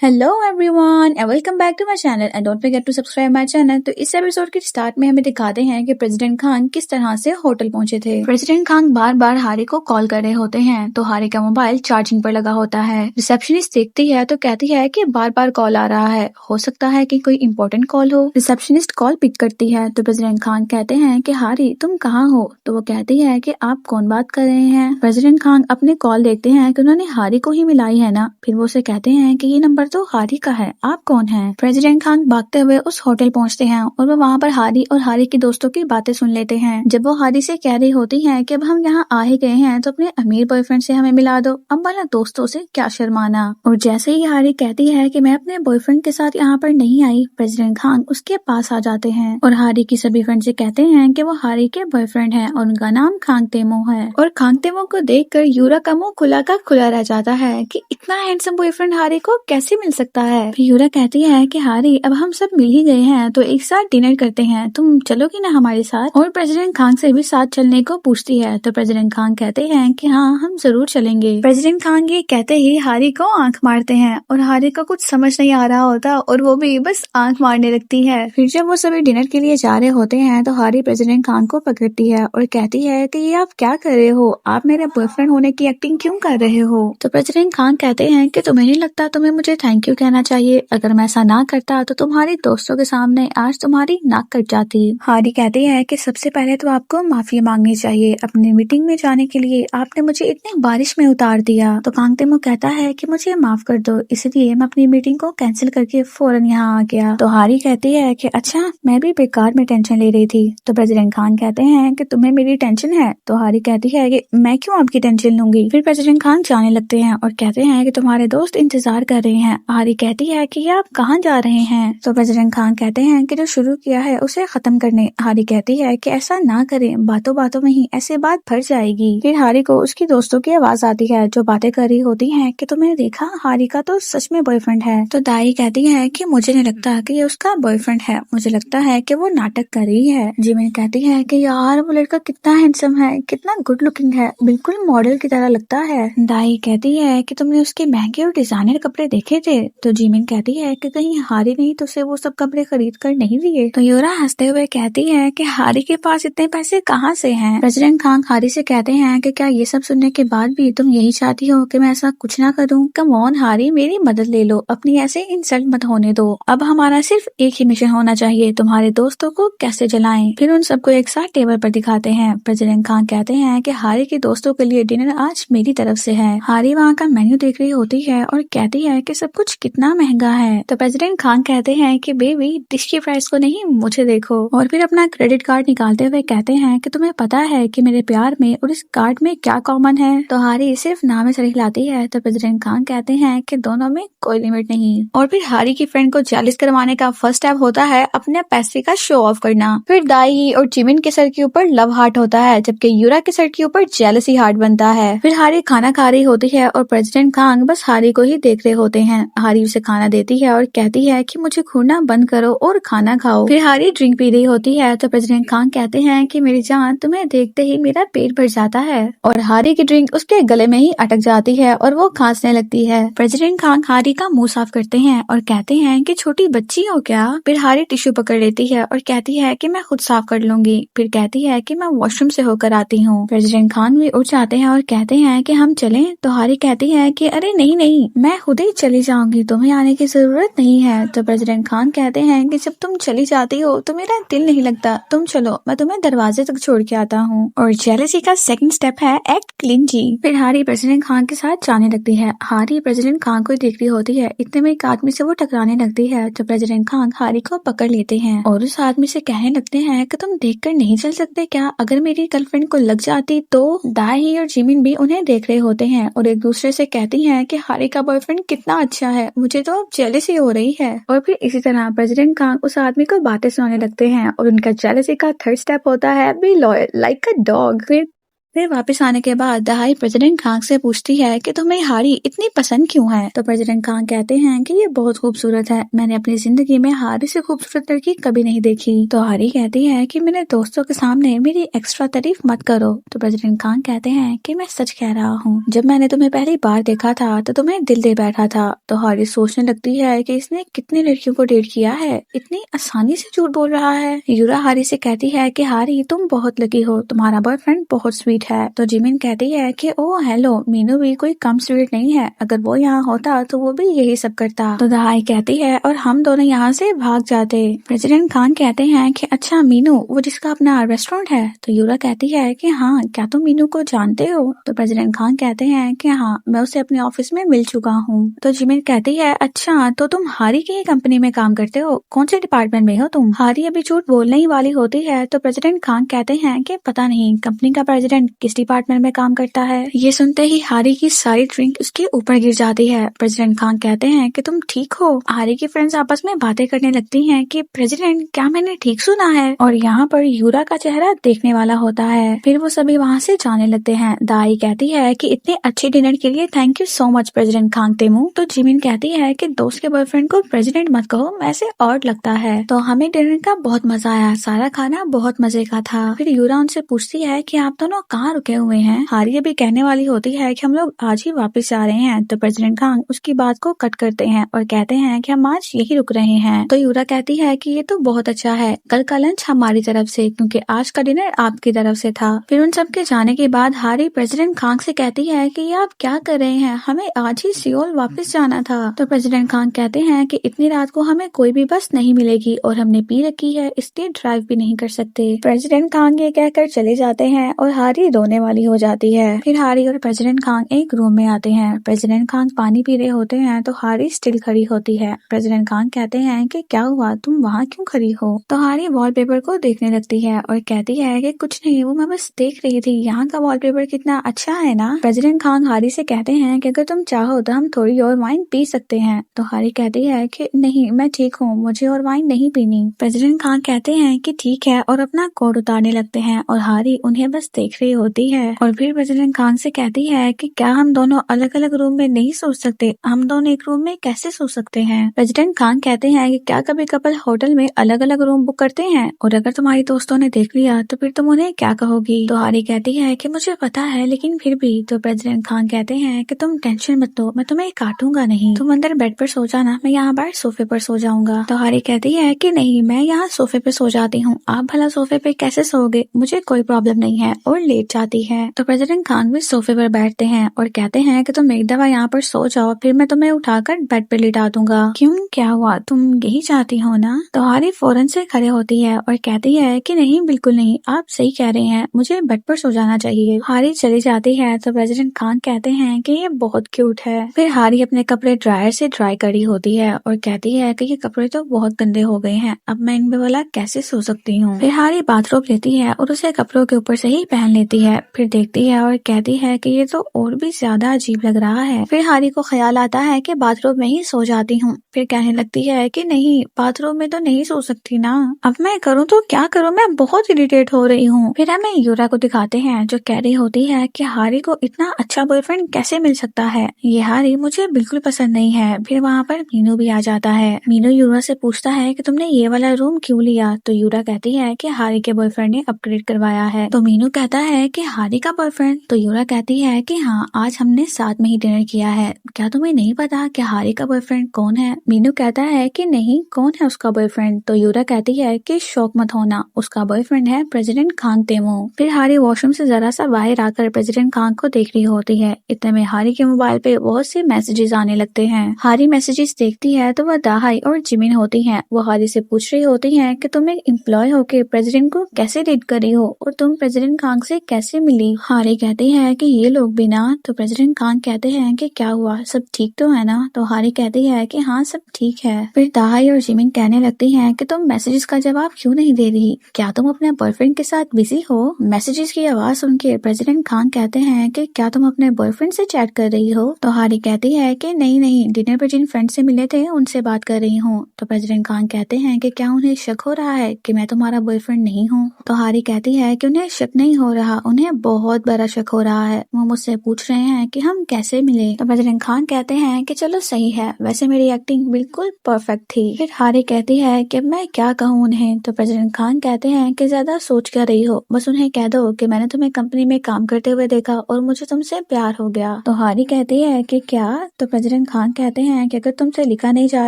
Hello everyone and welcome back to my channel and don't forget to subscribe my channel. तो इस episode के start में हमें दिखाते हैं कि प्रेसिडेंट खान किस तरह से होटल पहुंचे थे। प्रेसिडेंट खान बार बार हारी को कॉल कर रहे होते हैं तो हारी का मोबाइल चार्जिंग पर लगा होता है। रिसेप्शनिस्ट देखती है तो कहती है कि बार बार कॉल आ रहा है, हो सकता है कि कोई इंपॉर्टेंट कॉल हो। रिसेप्शनिस्ट कॉल पिक करती है तो प्रेसिडेंट खान कहते हैं कि हारी तुम कहाँ हो, तो वो कहती है कि आप कौन बात कर रहे हैं। प्रेसिडेंट खान अपने कॉल देखते हैं कि उन्होंने हारी को ही मिलाई है ना। फिर वो उसे कहते हैं कि ये नंबर तो हारी का है, आप कौन हैं। प्रेसिडेंट खान भागते हुए उस होटल पहुंचते हैं और वो वहाँ पर हारी और हारी के दोस्तों की बातें सुन लेते हैं। जब वो हारी से कह रही होती हैं कि अब हम यहाँ आ ही गए हैं तो अपने अमीर बॉयफ्रेंड से हमें मिला दो, अब वाला दोस्तों से क्या शर्माना। और जैसे ही हारी कहती है कि मैं अपने बॉयफ्रेंड के साथ यहाँ पर नहीं आई, प्रेसिडेंट खान उसके पास आ जाते हैं और हारी की सभी फ्रेंड से कहते हैं कि वो हारी के बॉयफ्रेंड है और उनका नाम खांगतेमो है। और खांगतेमो को देखकर यूरा का मुंह खुला का खुला रह जाता है कि इतना हैंडसम बॉयफ्रेंड हारी को कैसे मिल सकता है। फिर यूरा कहती है कि हारी अब हम सब मिल ही गए हैं तो एक साथ डिनर करते हैं, तुम चलोगी ना हमारे साथ। और प्रेसिडेंट खान से भी साथ चलने को पूछती है तो प्रेसिडेंट खान कहते हैं कि हाँ हम जरूर चलेंगे। प्रेसिडेंट खान ये कहते ही हारी को आंख मारते हैं और हारी को कुछ समझ नहीं आ रहा होता और वो भी बस आंख मारने लगती है। फिर जब वो सभी डिनर के लिए जा रहे होते हैं तो हारी प्रेसिडेंट खान को पकड़ती है और कहती है कि ये आप क्या कर रहे हो, आप मेरे बॉयफ्रेंड होने की एक्टिंग क्यों कर रहे हो। तो प्रेसिडेंट खान कहते हैं कि तुम्हें नहीं लगता तुम्हें मुझे थैंक यू कहना चाहिए, अगर मैं ऐसा ना करता तो तुम्हारे दोस्तों के सामने आज तुम्हारी नाक कट जाती। हारी कहती है कि सबसे पहले तो आपको माफी मांगनी चाहिए, अपनी मीटिंग में जाने के लिए आपने मुझे इतनी बारिश में उतार दिया। तो कांगतेमो कहता है कि मुझे माफ कर दो, इसलिए मैं अपनी मीटिंग को कैंसिल करके फौरन यहाँ आ गया। तो हारी कहती है कि अच्छा मैं भी बेकार में टेंशन ले रही थी। तो प्रेसिडेंट खान कहते हैं कि तुम्हें मेरी टेंशन है। तो हारी कहती है कि मैं क्यों आपकी टेंशन लूंगी। फिर प्रेसिडेंट खान जाने लगते हैं और कहते हैं कि तुम्हारे दोस्त इंतजार कर रहे हैं। हारी कहती है कि आप कहाँ जा रहे हैं। तो प्रेसिडेंट खान कहते हैं कि जो शुरू किया है उसे खत्म करने। हारी कहती है कि ऐसा ना करें, बातों बातों में ही ऐसे बात भर जाएगी। फिर हारी को उसकी दोस्तों की आवाज आती है जो बातें कर रही होती हैं कि तुमने देखा हारी का तो सच में बॉयफ्रेंड है। तो दाई कहती है कि मुझे नहीं लगता कि ये उसका बॉयफ्रेंड है, मुझे लगता है कि वो नाटक कर रही है। जिमिन कहती है कि यार वो लड़का कितना हैंडसम है, कितना गुड लुकिंग है, बिल्कुल मॉडल की तरह लगता है। दाई कहती है कि तुमने उसके महंगे और डिजाइनर कपड़े देखे थे। तो जिमिन कहती है कि कहीं हारी नहीं तो उसे वो सब कपड़े खरीद कर नहीं दिए। तो यूरा हंसते हुए कहती है कि हारी के पास इतने पैसे कहाँ से हैं। प्रेसिडेंट खान हारी से कहते हैं कि क्या ये सब सुनने के बाद भी तुम यही चाहती हो कि मैं ऐसा कुछ ना करूं। कम ऑन हारी, मेरी मदद ले लो, अपनी ऐसे इंसल्ट मत होने दो। अब हमारा सिर्फ एक ही मिशन होना चाहिए, तुम्हारे दोस्तों को कैसे जलाएं। फिर उन सबको एक साथ टेबल पर दिखाते हैं। प्रेसिडेंट खान कहते हैं कि हारी के दोस्तों के लिए डिनर आज मेरी तरफ से है। हारी वहाँ का मेन्यू देख रही होती है और कहती है कि सब कुछ कितना महंगा है। तो प्रेसिडेंट खान कहते हैं कि बेबी डिश की प्राइस को नहीं मुझे देखो। और फिर अपना क्रेडिट कार्ड निकालते हुए कहते हैं कि तुम्हें पता है कि मेरे प्यार में और इस कार्ड में क्या कॉमन है। तो हारी सिर्फ नाम में सर हिलाती है। तो प्रेसिडेंट खान कहते हैं कि दोनों में कोई लिमिट नहीं। और फिर हारी की फ्रेंड को जेलस करवाने का फर्स्ट स्टेप होता है अपने पैसे का शो ऑफ करना। फिर दाई और जिमिन के सर के ऊपर लव हार्ट होता है जबकि यूरा के सर के ऊपर जेलसी हार्ट बनता है। फिर हारी खाना खा रही होती है और प्रेसिडेंट खान बस हारी को ही देख रहे होते हैं। हारी उसे खाना देती है और कहती है कि मुझे घूरना बंद करो और खाना खाओ। फिर हारी ड्रिंक पी रही होती है तो प्रेसिडेंट खान कहते हैं कि मेरी जान तुम्हें देखते ही मेरा पेट भर जाता है। और हारी की ड्रिंक उसके गले में ही अटक जाती है और वो खांसने लगती है। प्रेसिडेंट खान हारी का मुंह साफ करते हैं और कहते हैं कि छोटी बच्ची हो क्या। फिर हारी टिश्यू पकड़ लेती है और कहती है कि मैं खुद साफ कर लूंगी। फिर कहती है कि मैं वॉशरूम से होकर आती हूँ। प्रेसिडेंट खान भी उठ जाते हैं और कहते हैं कि हम चलें। तो हारी कहती है कि अरे नहीं नहीं, मैं खुद ही चली जाऊंगी, तुम्हें आने की जरूरत नहीं है। तो प्रेसिडेंट खान कहते हैं कि जब तुम चली जाती हो तो मेरा दिल नहीं लगता, तुम चलो मैं तुम्हें दरवाजे तक छोड़ के आता हूँ। और जेलसी का सेकंड स्टेप है एक्ट क्लिंजी। फिर हारी प्रेसिडेंट खान के साथ जाने लगती है। हारी प्रेसिडेंट खान को देख रही होती है, इतने में एक आदमी से वो टकराने लगती है। तो प्रेसिडेंट खान हारी को पकड़ लेते हैं और उस आदमी से कहने लगते हैं कि तुम देखकर नहीं चल सकते क्या, अगर मेरी गर्लफ्रेंड को लग जाती तो। दाई और जिमिन भी उन्हें देख रहे होते हैं और एक दूसरे से कहती हैं कि हारी का बॉयफ्रेंड कितना अच्छा है, मुझे तो अब जेलसी हो रही है। और फिर इसी तरह प्रेसिडेंट खान उस आदमी को बातें सुनाने लगते हैं और उनका जेलसी का थर्ड स्टेप होता है be loyal like a dog. फिर फिर वापस आने के बाद दहाई प्रेसिडेंट खान से पूछती है कि तुम्हें हारी इतनी पसंद क्यों है। तो प्रेसिडेंट खान कहते हैं कि ये बहुत खूबसूरत है, मैंने अपनी जिंदगी में हारी से खूबसूरत लड़की कभी नहीं देखी। तो हारी कहती है कि मेरे दोस्तों के सामने मेरी एक्स्ट्रा तारीफ मत करो। तो प्रेसिडेंट खान कहते हैं कि मैं सच कह रहा हूँ, जब मैंने तुम्हें पहली बार देखा था तो तुम्हें दिल दे बैठा था। तो हारी सोचने लगती है कि इसने कितनी लड़कियों को डेट किया है, इतनी आसानी से झूठ बोल रहा है। यूरा हारी से कहती है कि हारी तुम बहुत लकी हो, तुम्हारा बॉयफ्रेंड बहुत स्वीट है। तो जिमिन कहती है कि ओ हेलो, मीनू भी कोई कम स्वीट नहीं है, अगर वो यहाँ होता तो वो भी यही सब करता। तो दहाई कहती है और हम दोनों यहाँ से भाग जाते। प्रेसिडेंट खान कहते हैं कि अच्छा मीनू वो जिसका अपना रेस्टोरेंट है। तो यूरा कहती है कि हाँ, क्या तुम मीनू को जानते हो। तो प्रेसिडेंट खान कहते हैं कि हाँ, मैं उसे अपने ऑफिस में मिल चुका हूँ। तो जिमिन कहती है अच्छा तो तुम हारी की कंपनी में काम करते हो, कौन से डिपार्टमेंट में हो तुम। हारी अभी झूठ बोलने ही वाली होती है तो प्रेसिडेंट खान कहते हैं कि पता नहीं कंपनी का प्रेसिडेंट किस डिपार्टमेंट में काम करता है। ये सुनते ही हारी की सारी ड्रिंक उसके ऊपर गिर जाती है। प्रेसिडेंट खान कहते हैं कि तुम ठीक हो। हारी की फ्रेंड्स आपस में बातें करने लगती हैं कि प्रेसिडेंट क्या मैंने ठीक सुना है। और यहाँ पर यूरा का चेहरा देखने वाला होता है। फिर वो सभी वहाँ से जाने लगते हैं। दाई कहती है कि इतने अच्छे डिनर के लिए thank you so much president खान तेमू। तो जिमिन कहती है कि दोस्त के बॉयफ्रेंड को प्रेसिडेंट मत कहो, ऐसे ऑड लगता है। तो हमें डिनर का बहुत मजा आया, सारा खाना बहुत मजे का था। फिर यूरा उनसे पूछती है कि आप दोनों कहाँ रुके हुए हैं। हारी अभी कहने वाली होती है कि हम लोग आज ही वापस आ रहे हैं। तो प्रेसिडेंट खान उसकी बात को कट करते हैं और कहते हैं कि हम आज यही रुक रहे हैं। तो यूरा कहती है कि ये तो बहुत अच्छा है, कल का लंच हमारी तरफ से क्योंकि आज का डिनर आपकी तरफ से था। फिर उन सबके जाने के बाद हारी प्रेसिडेंट खान से कहती है कि ये आप क्या कर रहे हैं, हमें आज ही सियोल वापस जाना था। तो प्रेसिडेंट खान कहते हैं कि इतनी रात को हमें कोई भी बस नहीं मिलेगी और हमने पी रखी है, इसलिए ड्राइव भी नहीं कर सकते। प्रेसिडेंट खान ये कहकर चले जाते हैं और हारी रोने वाली हो जाती है। फिर हारी और प्रेसिडेंट खान एक रूम में आते हैं। प्रेसिडेंट खान पानी पी रहे होते हैं तो हारी स्टिल खड़ी होती है। प्रेसिडेंट खान कहते हैं कि क्या हुआ, तुम वहाँ क्यों खड़ी हो। तो हारी वॉलपेपर को देखने लगती है और कहती है कि कुछ नहीं, वो मैं बस देख रही थी, यहाँ का वॉलपेपर कितना अच्छा है ना। प्रेसिडेंट खान हारी से कहते हैं कि अगर तुम चाहो तो हम थोड़ी और वाइन पी सकते हैं। तो हारी कहती है कि नहीं, मैं ठीक हूँ, मुझे और वाइन नहीं पीनी। प्रेसिडेंट खान कहते हैं कि ठीक है और अपना कोट उतारने लगते हैं और हारी उन्हें बस देख रही होती है। और फिर प्रेसिडेंट खान से कहती है कि क्या हम दोनों अलग अलग रूम में नहीं सो सकते, हम दोनों एक रूम में कैसे सो सकते हैं। प्रेसिडेंट खान कहते हैं कि क्या कभी कपल होटल में अलग अलग रूम बुक करते हैं, और अगर तुम्हारी दोस्तों ने देख लिया तो फिर तुम उन्हें क्या कहोगी। तो हारी कहती है कि मुझे पता है लेकिन फिर भी। तो प्रेसिडेंट खान कहते हैं कि तुम टेंशन मत लो, मैं तुम्हें काटूंगा नहीं, तुम अंदर बेड पर सो जाना, मैं यहाँ बाहर सोफे पर सो जाऊंगा। तो हारी कहती है कि नहीं, मैं यहाँ सोफे पे सो जाती हूँ, आप भला सोफे पे कैसे सोओगे, मुझे कोई प्रॉब्लम नहीं है, और लेट जाती है। तो प्रेसिडेंट खान भी सोफे पर बैठते हैं और कहते हैं कि तुम एक दफा यहाँ पर सो जाओ, फिर मैं तुम्हें उठाकर बेड पे लिटा दूंगा। क्यों, क्या हुआ, तुम यही चाहती हो ना। तो हारी फौरन से खड़े होती है और कहती है कि नहीं, बिल्कुल नहीं, आप सही कह रहे हैं, मुझे बेड पर सो जाना चाहिए। हारी चली जाती है तो प्रेसिडेंट खान कहते हैं कि ये बहुत क्यूट है। फिर हारी अपने कपड़े ड्रायर से ड्राई करी होती है और कहती है कि ये कपड़े तो बहुत गंदे हो गए हैं, अब मैं इनमें वाला कैसे सो सकती हूँ। फिर हारी बाथरोब लेती है और उसे कपड़ों के ऊपर से ही पहन लेती है। फिर देखती है और कहती है कि ये तो और भी ज्यादा अजीब लग रहा है। फिर हारी को ख्याल आता है कि बाथरूम में ही सो जाती हूँ। फिर कहने लगती है कि नहीं, बाथरूम में तो नहीं सो सकती ना, अब मैं करूँ तो क्या करूँ, मैं बहुत इरिटेट हो रही हूँ। फिर हमें यूरा को दिखाते हैं जो कह रही होती है कि हारी को इतना अच्छा बॉयफ्रेंड कैसे मिल सकता है, ये हारी मुझे बिल्कुल पसंद नहीं है। फिर वहाँ पर मीनू भी आ जाता है। मीनू यूरा से पूछता है कि तुमने ये वाला रूम क्यों लिया। तो यूरा कहती है कि हारी के बॉयफ्रेंड ने अपग्रेड करवाया है। तो मीनू कहता है कि हारी का बॉयफ्रेंड। तो यूरा कहती है कि हाँ, आज हमने साथ में ही डिनर किया है, क्या तुम्हें नहीं पता कि हारी का बॉयफ्रेंड कौन है। मीनू कहता है कि नहीं, कौन है उसका बॉयफ्रेंड। तो यूरा कहती है कि शौक मत होना, उसका बॉयफ्रेंड है प्रेसिडेंट खान तेमो। फिर हारी वॉशरूम से जरा सा बाहर आकर प्रेसिडेंट खान को देख रही होती है। इतने में हारी के मोबाइल पे बहुत से मैसेजेस आने लगते हैं। हारी मैसेजेस देखती है तो वह दाहाई और जिमिन होती हैं। वो हारी से पूछ रही होती हैं कि तुम एक एम्प्लॉय होके प्रेसिडेंट को कैसे डेट कर रही हो और तुम प्रेसिडेंट खान से कैसे मिली। हारी कहती है कि ये लोग भी ना। तो प्रेसिडेंट खान कहते हैं कि क्या हुआ, सब ठीक तो है ना। तो हारी कहती है कि हाँ, सब ठीक ठीक है। फिर ताहाई और जिमिन कहने लगती हैं कि तुम मैसेजेस का जवाब क्यों नहीं दे रही, क्या तुम अपने बॉयफ्रेंड के साथ बिजी हो। मैसेजेस की आवाज सुन के प्रेसिडेंट खान कहते हैं कि क्या तुम अपने बॉयफ्रेंड से चैट कर रही हो। तो हारी कहती है कि नहीं नहीं, डिनर पर जिन फ्रेंड से मिले थे उनसे बात कर रही हूँ। तो प्रेसिडेंट खान कहते हैं कि क्या उन्हें शक हो रहा है कि मैं तुम्हारा बॉयफ्रेंड नहीं हूँ। तो हारी कहती है कि उन्हें शक नहीं हो रहा, उन्हें बहुत बड़ा शक हो रहा है। वो मुझसे पूछ रहे हैं कि हम कैसे मिले। तो प्रेसिडेंट खान कहते हैं कि चलो सही है, वैसे मेरी एक्टिंग बिल्कुल परफेक्ट थी। फिर हारी कहती है कि मैं क्या कहूँ उन्हें। तो प्रेसिडेंट खान कहते हैं कि ज्यादा सोच क्या रही हो, बस उन्हें कह दो कि मैंने तुम्हें कंपनी में काम करते हुए देखा और मुझे तुमसे प्यार हो गया। तो हारी कहती है कि क्या। तो प्रेसिडेंट खान कहते हैं कि अगर तुमसे लिखा नहीं जा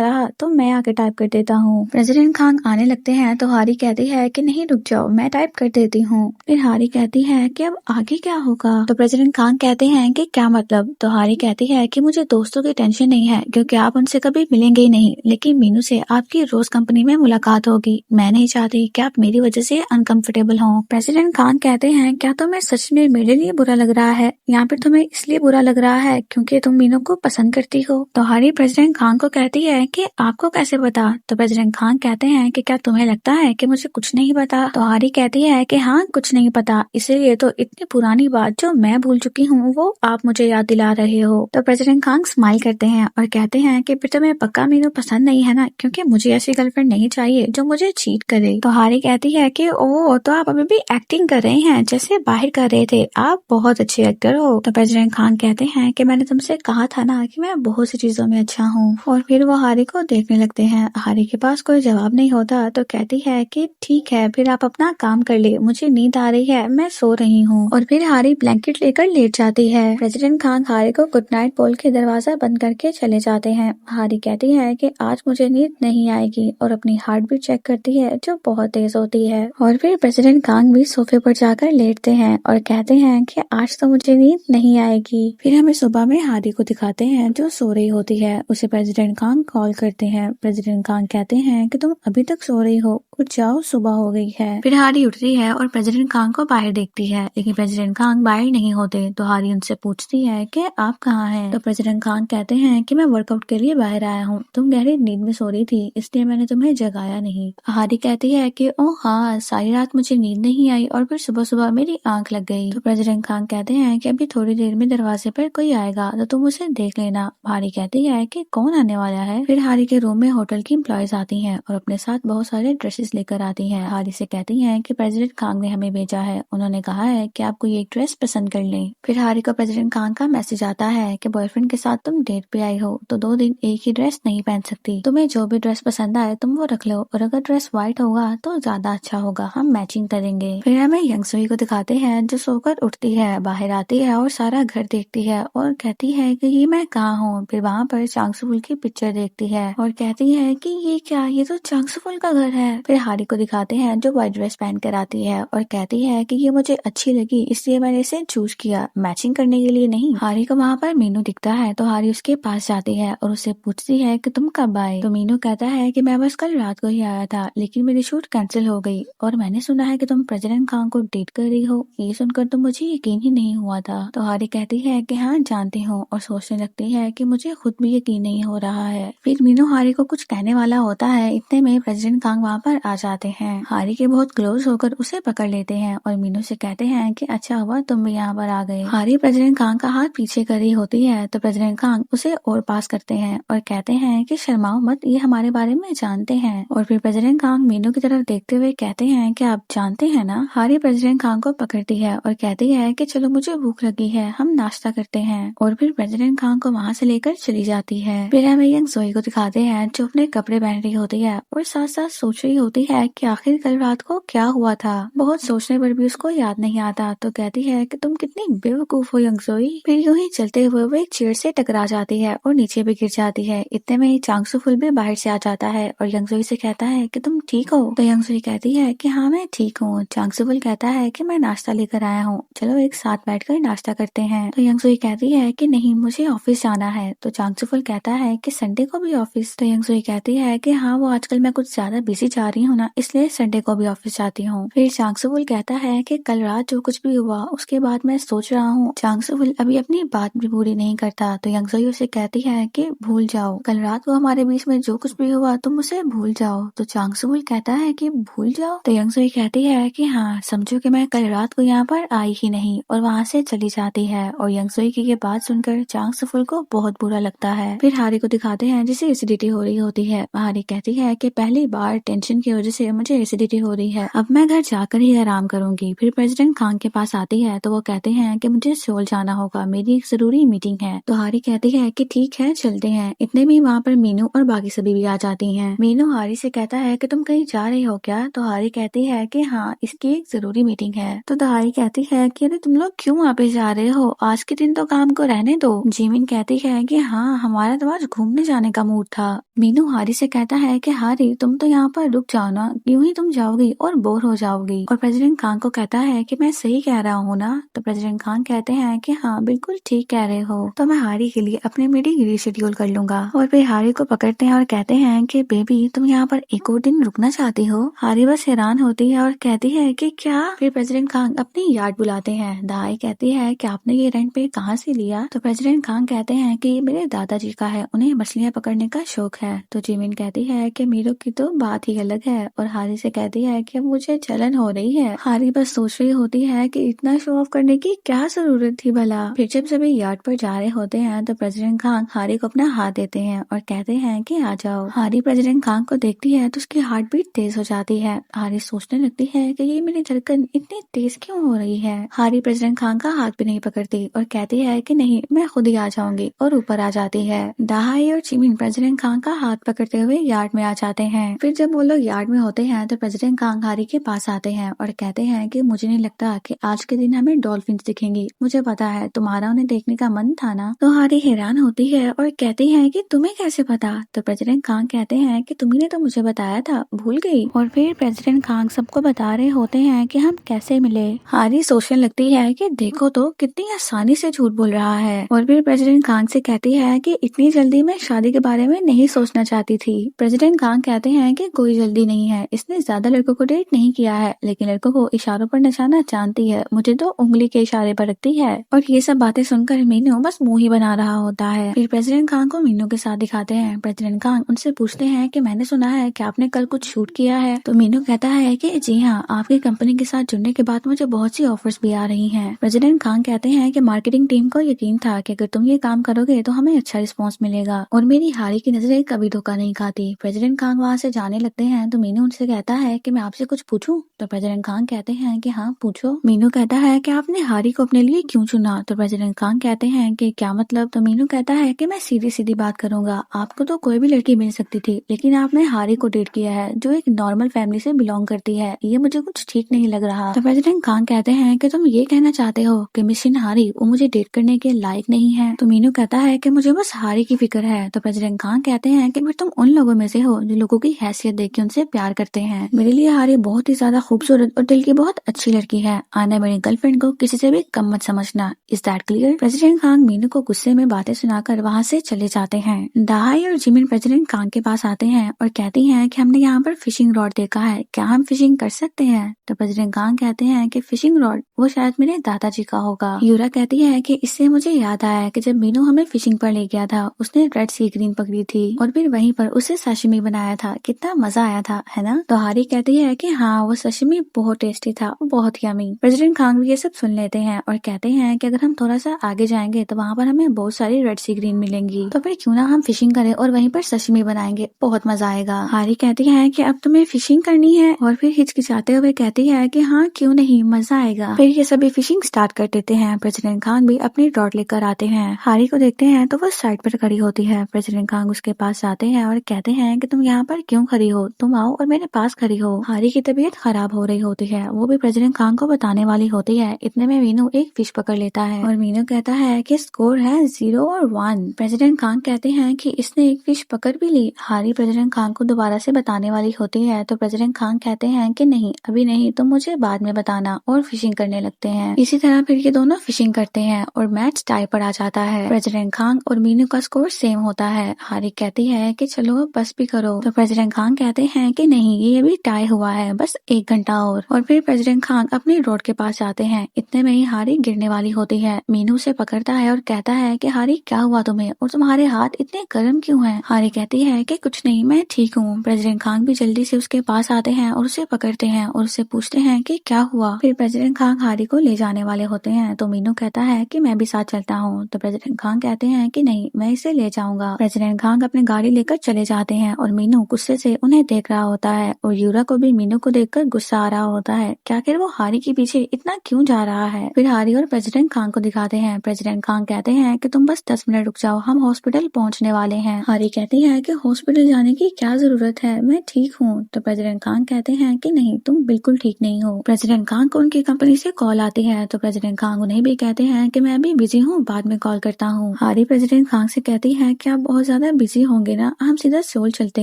रहा तो मैं आके टाइप कर देता हूँ। प्रेसिडेंट खान आने लगते हैं तो हारी कहती है कि नहीं रुक जाओ, मैं टाइप कर देती हूँ। फिर हारी कहती है कि अब आगे क्या होगा। तो प्रेसिडेंट खान कहते हैं कि क्या मतलब। तो हारी कहती है कि मुझे दोस्तों की टेंशन नहीं है क्योंकि आप उनसे कभी मिलेंगे ही नहीं, लेकिन मीनू से आपकी रोज कंपनी में मुलाकात होगी। मैं नहीं चाहती कि आप मेरी वजह से अनकंफर्टेबल हों। प्रेसिडेंट खान कहते हैं क्या तुम्हें सच में मेरे लिए बुरा लग रहा है या फिर तुम्हें इसलिए बुरा लग रहा है क्योंकि तुम मीनू को पसंद करती हो। तो हारी प्रेसिडेंट खान को कहती है कि आपको कैसे पता। तो प्रेसिडेंट खान कहते हैं कि क्या तुम्हें लगता है कि मुझे कुछ नहीं पता। तो हारी कहती है कि हाँ कुछ नहीं पता, इसीलिए तो इतनी पुरानी बात जो मैं भूल चुकी हूँ वो आप मुझे याद दिला रहे हो। तो प्रेसिडेंट खान स्माइल करते हैं और कहते हैं कि फिर तुम्हें पक्का मीनू पसंद नहीं है ना, क्योंकि मुझे ऐसी गर्लफ्रेंड नहीं चाहिए जो मुझे चीट करे। तो हारी कहती है कि ओह तो आप अभी भी एक्टिंग कर रहे हैं जैसे बाहर कर रहे थे, आप बहुत अच्छे एक्टर हो। तो प्रेसिडेंट खान कहते हैं कि मैंने तुमसे कहा था ना कि मैं बहुत सी चीजों में अच्छा हूँ। और फिर वो हारी को देखने लगते हैं। हारी के पास कोई जवाब नहीं होता तो कहती है कि ठीक है फिर आप अपना काम कर ले, मुझे नींद आ रही है, मैं सो रही हूँ। और फिर हारी ब्लैंकेट लेकर लेट जाती है। प्रेसिडेंट खान हारी को गुड नाइट बोल के दरवाजा बंद करके चले जाते हैं। हारी कहती है कि आज मुझे नींद नहीं आएगी और अपनी हार्ट बीट चेक करती है जो बहुत तेज होती है। और फिर प्रेसिडेंट खान भी सोफे पर जाकर लेटते हैं और कहते हैं कि आज तो मुझे नींद नहीं आएगी। फिर हमें सुबह में हारी को दिखाते हैं जो सो रही होती है। उसे प्रेसिडेंट खान कॉल करते हैं। प्रेसिडेंट खान कहते हैं कि तुम अभी तक सो रही हो, उठ जाओ सुबह हो गई है। फिर हारी उठती है और प्रेसिडेंट खान को बाहर देखती है, लेकिन प्रेसिडेंट खान बाहर नहीं होते। तो हारी उनसे पूछती है कि आप कहाँ हैं। तो प्रेसिडेंट खान कहते हैं कि मैं वर्कआउट के लिए बाहर आया हूँ, तुम गहरी नींद में सो रही थी इसलिए मैंने तुम्हें जगाया नहीं। हारी कहती है कि ओह हाँ सारी रात मुझे नींद नहीं आई और फिर सुबह सुबह मेरी आंख लग गई। तो प्रेसिडेंट खान कहते हैं कि अभी थोड़ी देर में दरवाजे पर कोई आएगा तो तुम उसे देख लेना। हारी कहती है कि कौन आने वाला है। फिर हारी के रूम में होटल की एम्प्लॉयज आती हैं और अपने साथ बहुत सारे ड्रेसेस लेकर आती हैं। हारी से कहती हैं कि प्रेसिडेंट खान ने हमें भेजा है, उन्होंने कहा है कि आप कोई एक ड्रेस पसंद कर लें। फिर हारी को प्रेसिडेंट खान का मैसेज आता है कि बॉयफ्रेंड के साथ तुम डेट पे आई हो तो 2 दिन एक ही ड्रेस नहीं पहन सकती, तुम्हें जो भी ड्रेस पसंद आए तुम वो रख लो और अगर ड्रेस व्हाइट होगा तो ज्यादा अच्छा होगा, हम मैचिंग करेंगे। फिर हमें यंगसुई को दिखाते हैं जो सोकर उठती है, बाहर आती है और सारा घर देखती है और कहती है कि ये मैं कहाँ हूँ। फिर वहाँ पर चांगसुफुल की पिक्चर देखती है और कहती है कि ये क्या, ये तो चांगसुफुल का घर है। फिर हारी को दिखाते हैं जो व्हाइट ड्रेस पहन कर आती है और कहती है कि ये मुझे अच्छी लगी इसलिए मैंने इसे चूज किया, मैचिंग करने के लिए नहीं। हारी को वहाँ पर मीनू दिखता है तो हारी उसके पास जाती है और उससे पूछती है कि तुम कब आए। तो मीनू कहता है कि मैं बस कल रात को ही आया था लेकिन मेरी शूट कैंसिल हो गई और मैंने सुना है कि तुम प्रेसिडेंट खान को डेट कर रही हो, ये सुनकर तो मुझे यकीन ही नहीं हुआ था। तो हारी कहती है कि हाँ जानती हूँ और सोचने लगती है कि मुझे खुद भी यकीन नहीं हो रहा है। फिर मीनू हारी को कुछ कहने वाला होता है, इतने में प्रेसिडेंट खान वहाँ पर आ जाते हैं। हारी के बहुत क्लोज होकर उसे पकड़ लेते हैं और मीनू से कहते हैं कि अच्छा हुआ तुम भी यहाँ पर आ गए। हारी प्रेसिडेंट खान का हाथ पीछे कर रही होती है तो प्रेसिडेंट खान उसे और पास करते हैं और कहते हैं कि शर्माओ मत, ये हमारे बारे में जानते हैं। और फिर प्रेसिडेंट खान मीनू की तरफ देखते हुए कहते हैं कि आप जानते हैं ना। हारी प्रेसिडेंट खान को पकड़ती है और कहती है कि चलो मुझे भूख लगी है, हम नाश्ता करते हैं। और फिर प्रेसिडेंट खान को वहाँ से लेकर चली जाती है। फिर हमें यंग जोई को दिखाते हैं जो अपने कपड़े पहन रही होती है और साथ साथ सोच रही होती है कि आखिर कल रात को क्या हुआ था। बहुत सोचने पर भी उसको याद नहीं आता तो कहती है कि तुम कितनी बेवकूफ हो यंग जोई। फिर यूं ही चलते हुए वो एक चेयर से टकरा जाती है और नीचे भी गिर जाती है। इतने में चांगसुफुल भी बाहर से आ जाता है और यंगसुई से कहता है कि तुम ठीक हो। तो यंगसुई कहती है कि हाँ मैं ठीक हूँ। चांगसुफुल कहता है कि मैं नाश्ता लेकर आया हूँ, चलो एक साथ बैठकर नाश्ता करते हैं। तो यंगसुई कहती है कि नहीं मुझे ऑफिस जाना है। तो चांगसुफुल कहता है कि संडे को भी ऑफिस। तो यंगसुई कहती है कि हाँ वो आजकल मैं कुछ ज्यादा बिजी जा रही हूँ ना, इसलिए संडे को भी ऑफिस जाती हूँ। फिर चांगसुफुल कहता है कि कल रात जो कुछ भी हुआ उसके बाद मैं सोच रहा हूँ। चांगसुफुल अभी अपनी बात भी पूरी नहीं करता तो यंगसुई उसे कहती है कि भूल जाओ, कल रात को हमारे बीच में जो कुछ भी हुआ तुम उसे भूल जाओ। तो चांग सुफुल कहता है कि भूल जाओ। तो यंग सुई कहती है कि हाँ, समझो कि मैं कल रात को यहाँ पर आई ही नहीं, और वहाँ से चली जाती है। और यंग सुई की ये बात सुनकर चांग सुफुल को बहुत बुरा लगता है। फिर हारी को दिखाते हैं जिसे एसिडिटी हो रही होती है। हारी कहती है कि पहली बार टेंशन की वजह से मुझे एसिडिटी हो रही है, अब मैं घर जाकर ही आराम करूंगी। फिर प्रेसिडेंट खान के पास आती है तो वो कहते हैं कि मुझे सोल जाना होगा, मेरी एक जरूरी मीटिंग है। तो हारी कहती है कि ठीक है, चलते हैं। इतने में वहाँ पर मीनू और बाकी सभी भी आ जाती हैं। मीनू हारी से कहता है कि तुम कहीं जा रही हो क्या? तो हारी कहती है कि हाँ, इसकी एक जरूरी मीटिंग है। तो हारी कहती है कि अरे तुम लोग क्यों वापस जा रहे हो, आज के दिन तो काम को रहने दो। जिमिन कहती है कि हाँ, हमारा तो आज घूमने जाने का मूड था। मीनू हारी से कहता है कि हारी, तुम तो यहाँ पर रुक जाओ ना, यूं ही तुम जाओगी और बोर हो जाओगी। और प्रेसिडेंट खान को कहता है कि मैं सही कह रहा हूँ ना? तो प्रेसिडेंट खान कहते हैं कि हाँ, बिल्कुल ठीक कह रहे हो। तो मैं हारी के लिए अपनी मीटिंग रीशेड्यूल कर लूंगा। और फिर हारी को पकड़ते हैं और कहते हैं कि बेबी, तुम यहाँ पर एक और दिन रुकना चाहती हो? हारी बस हैरान होती है और कहती है कि क्या? फिर प्रेसिडेंट खान अपनी यार्ड बुलाते हैं। दहाई कहती है कि आपने ये रेंट पे कहाँ से लिया? तो प्रेसिडेंट खान कहते हैं कि मेरे दादाजी का है, उन्हें मछलियाँ पकड़ने का शौक है। तो जिमिन कहती है कि मीरू की तो बात ही अलग है। और हारी से कहती है कि अब मुझे जलन हो रही है। हारी बस सोच रही होती है कि इतना शो ऑफ करने की क्या जरूरत थी भला। फिर जब सभी यार्ड पर जा रहे होते हैं तो प्रेसिडेंट खान हारी को अपना हाथ देते हैं और कहते हैं कि आ जाओ। हारी प्रेसिडेंट खान को देखती है तो उसकी हार्ट बीट तेज हो जाती है। हारी सोचने लगती है कि ये मेरी धड़कन इतनी तेज क्यों हो रही है। हारी प्रेसिडेंट खान का हाथ भी नहीं पकड़ती और कहती है कि नहीं, मैं खुद ही आ जाऊंगी, और ऊपर आ जाती है। दहाई और चिमिन प्रेसिडेंट खान का हाथ पकड़ते हुए यार्ड में आ जाते हैं। फिर जब वो लोग यार्ड में होते हैं तो प्रेसिडेंट खान हारी के पास आते हैं और कहते हैं कि मुझे नहीं लगता कि आज के दिन हमें डॉल्फिन दिखेंगी, मुझे पता है तुम्हारा उन्हें देखने का मन था ना। तो हारी हैरान होती है और कहती है कि तुम्हें कैसे पता? तो प्रेसिडेंट खान कहते हैं कि तुम्ही तो मुझे बताया था, भूल गई। और फिर प्रेसिडेंट खान सबको बता रहे होते हैं कि हम कैसे मिले। हारी सोचने लगती है कि देखो तो कितनी आसानी से झूठ बोल रहा है। और फिर प्रेसिडेंट खान से कहती है कि इतनी जल्दी मैं शादी के बारे में नहीं सोचना चाहती थी। प्रेसिडेंट खान कहते हैं कि कोई जल्दी नहीं है, इसने ज्यादा लड़कों को डेट नहीं किया है, लेकिन लड़कों को इशारों पर नचाना जानती है, मुझे तो उंगली के इशारे पर रखती है। और ये सब बातें सुनकर मीनू बस मुंह ही बना रहा होता है। फिर प्रेसिडेंट खान को मीनू के साथ दिखाते हैं। प्रेसिडेंट खान उनसे पूछते हैं कि मैंने सुना है कि आपने कल कुछ शूट किया है। तो मीनू कहता है कि जी हाँ, आपकी कंपनी के साथ जुड़ने के बाद मुझे बहुत सी ऑफर्स भी आ रही हैं। प्रेसिडेंट खान कहते हैं कि मार्केटिंग टीम को यकीन था कि अगर तुम ये काम करोगे तो हमें अच्छा रिस्पॉन्स मिलेगा, और मेरी हारी की नजरें कभी धोखा नहीं खाती। प्रेसिडेंट खान वहाँ से जाने लगते हैं तो मीनू उनसे कहता है कि मैं आपसे कुछ पूछूं? तो प्रेसिडेंट खान कहते हैं कि हाँ, पूछो। मीनू कहता है कि आपने हारी को अपने लिए क्यों चुना? तो प्रेसिडेंट खान कहते हैं कि क्या मतलब? तो मीनू कहता है कि मैं सीधी सीधी बात करूंगा, आपको तो कोई भी लड़की मिल सकती थी, लेकिन आपने हारी को डेट किया है जो एक नॉर्मल फैमिली से बिलोंग करती है, ये मुझे कुछ ठीक नहीं लग रहा। तो प्रेसिडेंट खान कहते हैं कि तुम ये कहना चाहते हो कि मिशन हारी वो मुझे डेट करने के लायक नहीं है? तो मीनू कहता है कि मुझे बस हारी की फिक्र है। तो प्रेसिडेंट खान कहते हैं कि फिर तुम उन लोगों में से हो जो लोगों की हैसियत देख के उनसे प्यार करते हैं। मेरे लिए हारी बहुत ही ज्यादा खूबसूरत और दिल की बहुत अच्छी लड़की है, आना मेरी गर्लफ्रेंड को किसी से भी कम मत समझना। Is that clear? President Khan Meenu को गुस्से में बातें सुनाकर वहाँ से चले जाते हैं। दहाई और जिमिन प्रेसिडेंट खान के पास आते हैं और कहती हैं कि हमने यहाँ पर फिशिंग रॉड देखा है, क्या हम फिशिंग कर सकते हैं? तो प्रेसिडेंट खान कहते हैं कि फिशिंग रॉड वो शायद मेरे दादाजी का होगा। यूरा कहती है कि इससे मुझे याद आया कि जब मीनू हमें फिशिंग पर ले गया था, उसने रेड सी ग्रीन पकड़ी थी और फिर वहीं पर उसे साशिमी बनाया था, कितना मजा आया था, है ना? तो हारी कहती है कि हाँ, वो साशिमी बहुत टेस्टी था, बहुत यमी। प्रेसिडेंट खान भी ये सब सुन लेते हैं और कहते हैं कि अगर हम थोड़ा सा आगे जाएंगे तो वहाँ पर हमें बहुत सारी रेड सी ग्रीन मिलेंगी, तो फिर क्यों ना हम फिशिंग करें और वहीं पर साशिमी बनाएंगे, बहुत मजा आएगा। हारी कहती है कि अब तुम्हें फिशिंग करनी है और फिर हिचकिचाते हुए कहती है कि हाँ, क्यों नहीं, मजा आएगा। फिर ये सभी फिशिंग स्टार्ट कर देते हैं। प्रेसिडेंट खान भी अपनी रॉड लेकर आते हैं। हारी को देखते हैं तो वो साइड पर खड़ी होती है। प्रेसिडेंट खान उसके पास आते हैं और कहते हैं कि तुम यहाँ पर क्यों खड़ी हो, तुम आओ और मेरे पास खड़ी हो। हारी की तबीयत खराब हो रही होती है, वो भी प्रेसिडेंट खान को बताने वाली होती है। इतने में मीनू एक फिश पकड़ लेता है और मीनू कहता है कि स्कोर है 0 और 1। प्रेसिडेंट खान कहते हैं कि इसने एक फिश पकड़ भी ली। हारी प्रेसिडेंट खान को दोबारा से बताने वाली होती है तो प्रेसिडेंट खान कहते हैं कि नहीं, अभी नहीं, तुम मुझे बाद में बताना, और फिशिंग करने लगते हैं। इसी तरह फिर ये दोनों फिशिंग करते हैं और मैच टाई पर आ जाता है। प्रेसिडेंट खान और मीनू का स्कोर सेम होता है। हारी कहती कहती है कि चलो बस भी करो। तो प्रेसिडेंट खान कहते हैं कि नहीं, ये अभी टाई हुआ है, बस 1 घंटा और फिर प्रेसिडेंट खान अपनी रोड के पास जाते हैं। इतने में ही हारी गिरने वाली होती है। मीनू उसे पकड़ता है और कहता है कि हारी क्या हुआ तुम्हें, और तुम्हारे हाथ इतने गर्म क्यों हैं? हारी कहती है कि कुछ नहीं, मैं ठीक हूँ। प्रेसिडेंट खान भी जल्दी से उसके पास आते हैं और उसे पकड़ते हैं और उससे पूछते हैं कि क्या हुआ। फिर प्रेसिडेंट खान हारी को ले जाने वाले होते हैं तो मीनू कहता है कि मैं भी साथ चलता हूँ। तो प्रेसिडेंट खान कहते हैं कि नहीं, मैं इसे ले जाऊंगा। प्रेसिडेंट खान अपनी गाड़ी लेकर चले जाते हैं और मीनू गुस्से से उन्हें देख रहा होता है और यूरा को भी मीनू को देखकर गुस्सा आ रहा होता है कि आखिर वो हारी के पीछे इतना क्यों जा रहा है। फिर हारी और प्रेसिडेंट खान को दिखाते हैं। प्रेसिडेंट खान कहते हैं कि तुम बस 10 मिनट रुक जाओ, हम हॉस्पिटल पहुंचने वाले हैं। हारी कहती है कि हॉस्पिटल जाने की क्या जरूरत है, मैं ठीक हूँ। तो प्रेसिडेंट खान कहते हैं कि नहीं, तुम बिल्कुल ठीक नहीं हो। प्रेसिडेंट खान को उनकी कंपनी से कॉल आती है तो प्रेसिडेंट खान उन्हें भी कहते हैं कि मैं अभी बिजी हूँ, बाद में कॉल करता हूँ। हारी प्रेसिडेंट खान से कहती है कि आप बहुत ज्यादा बिजी होंगे ना, हम सीधा सोल चलते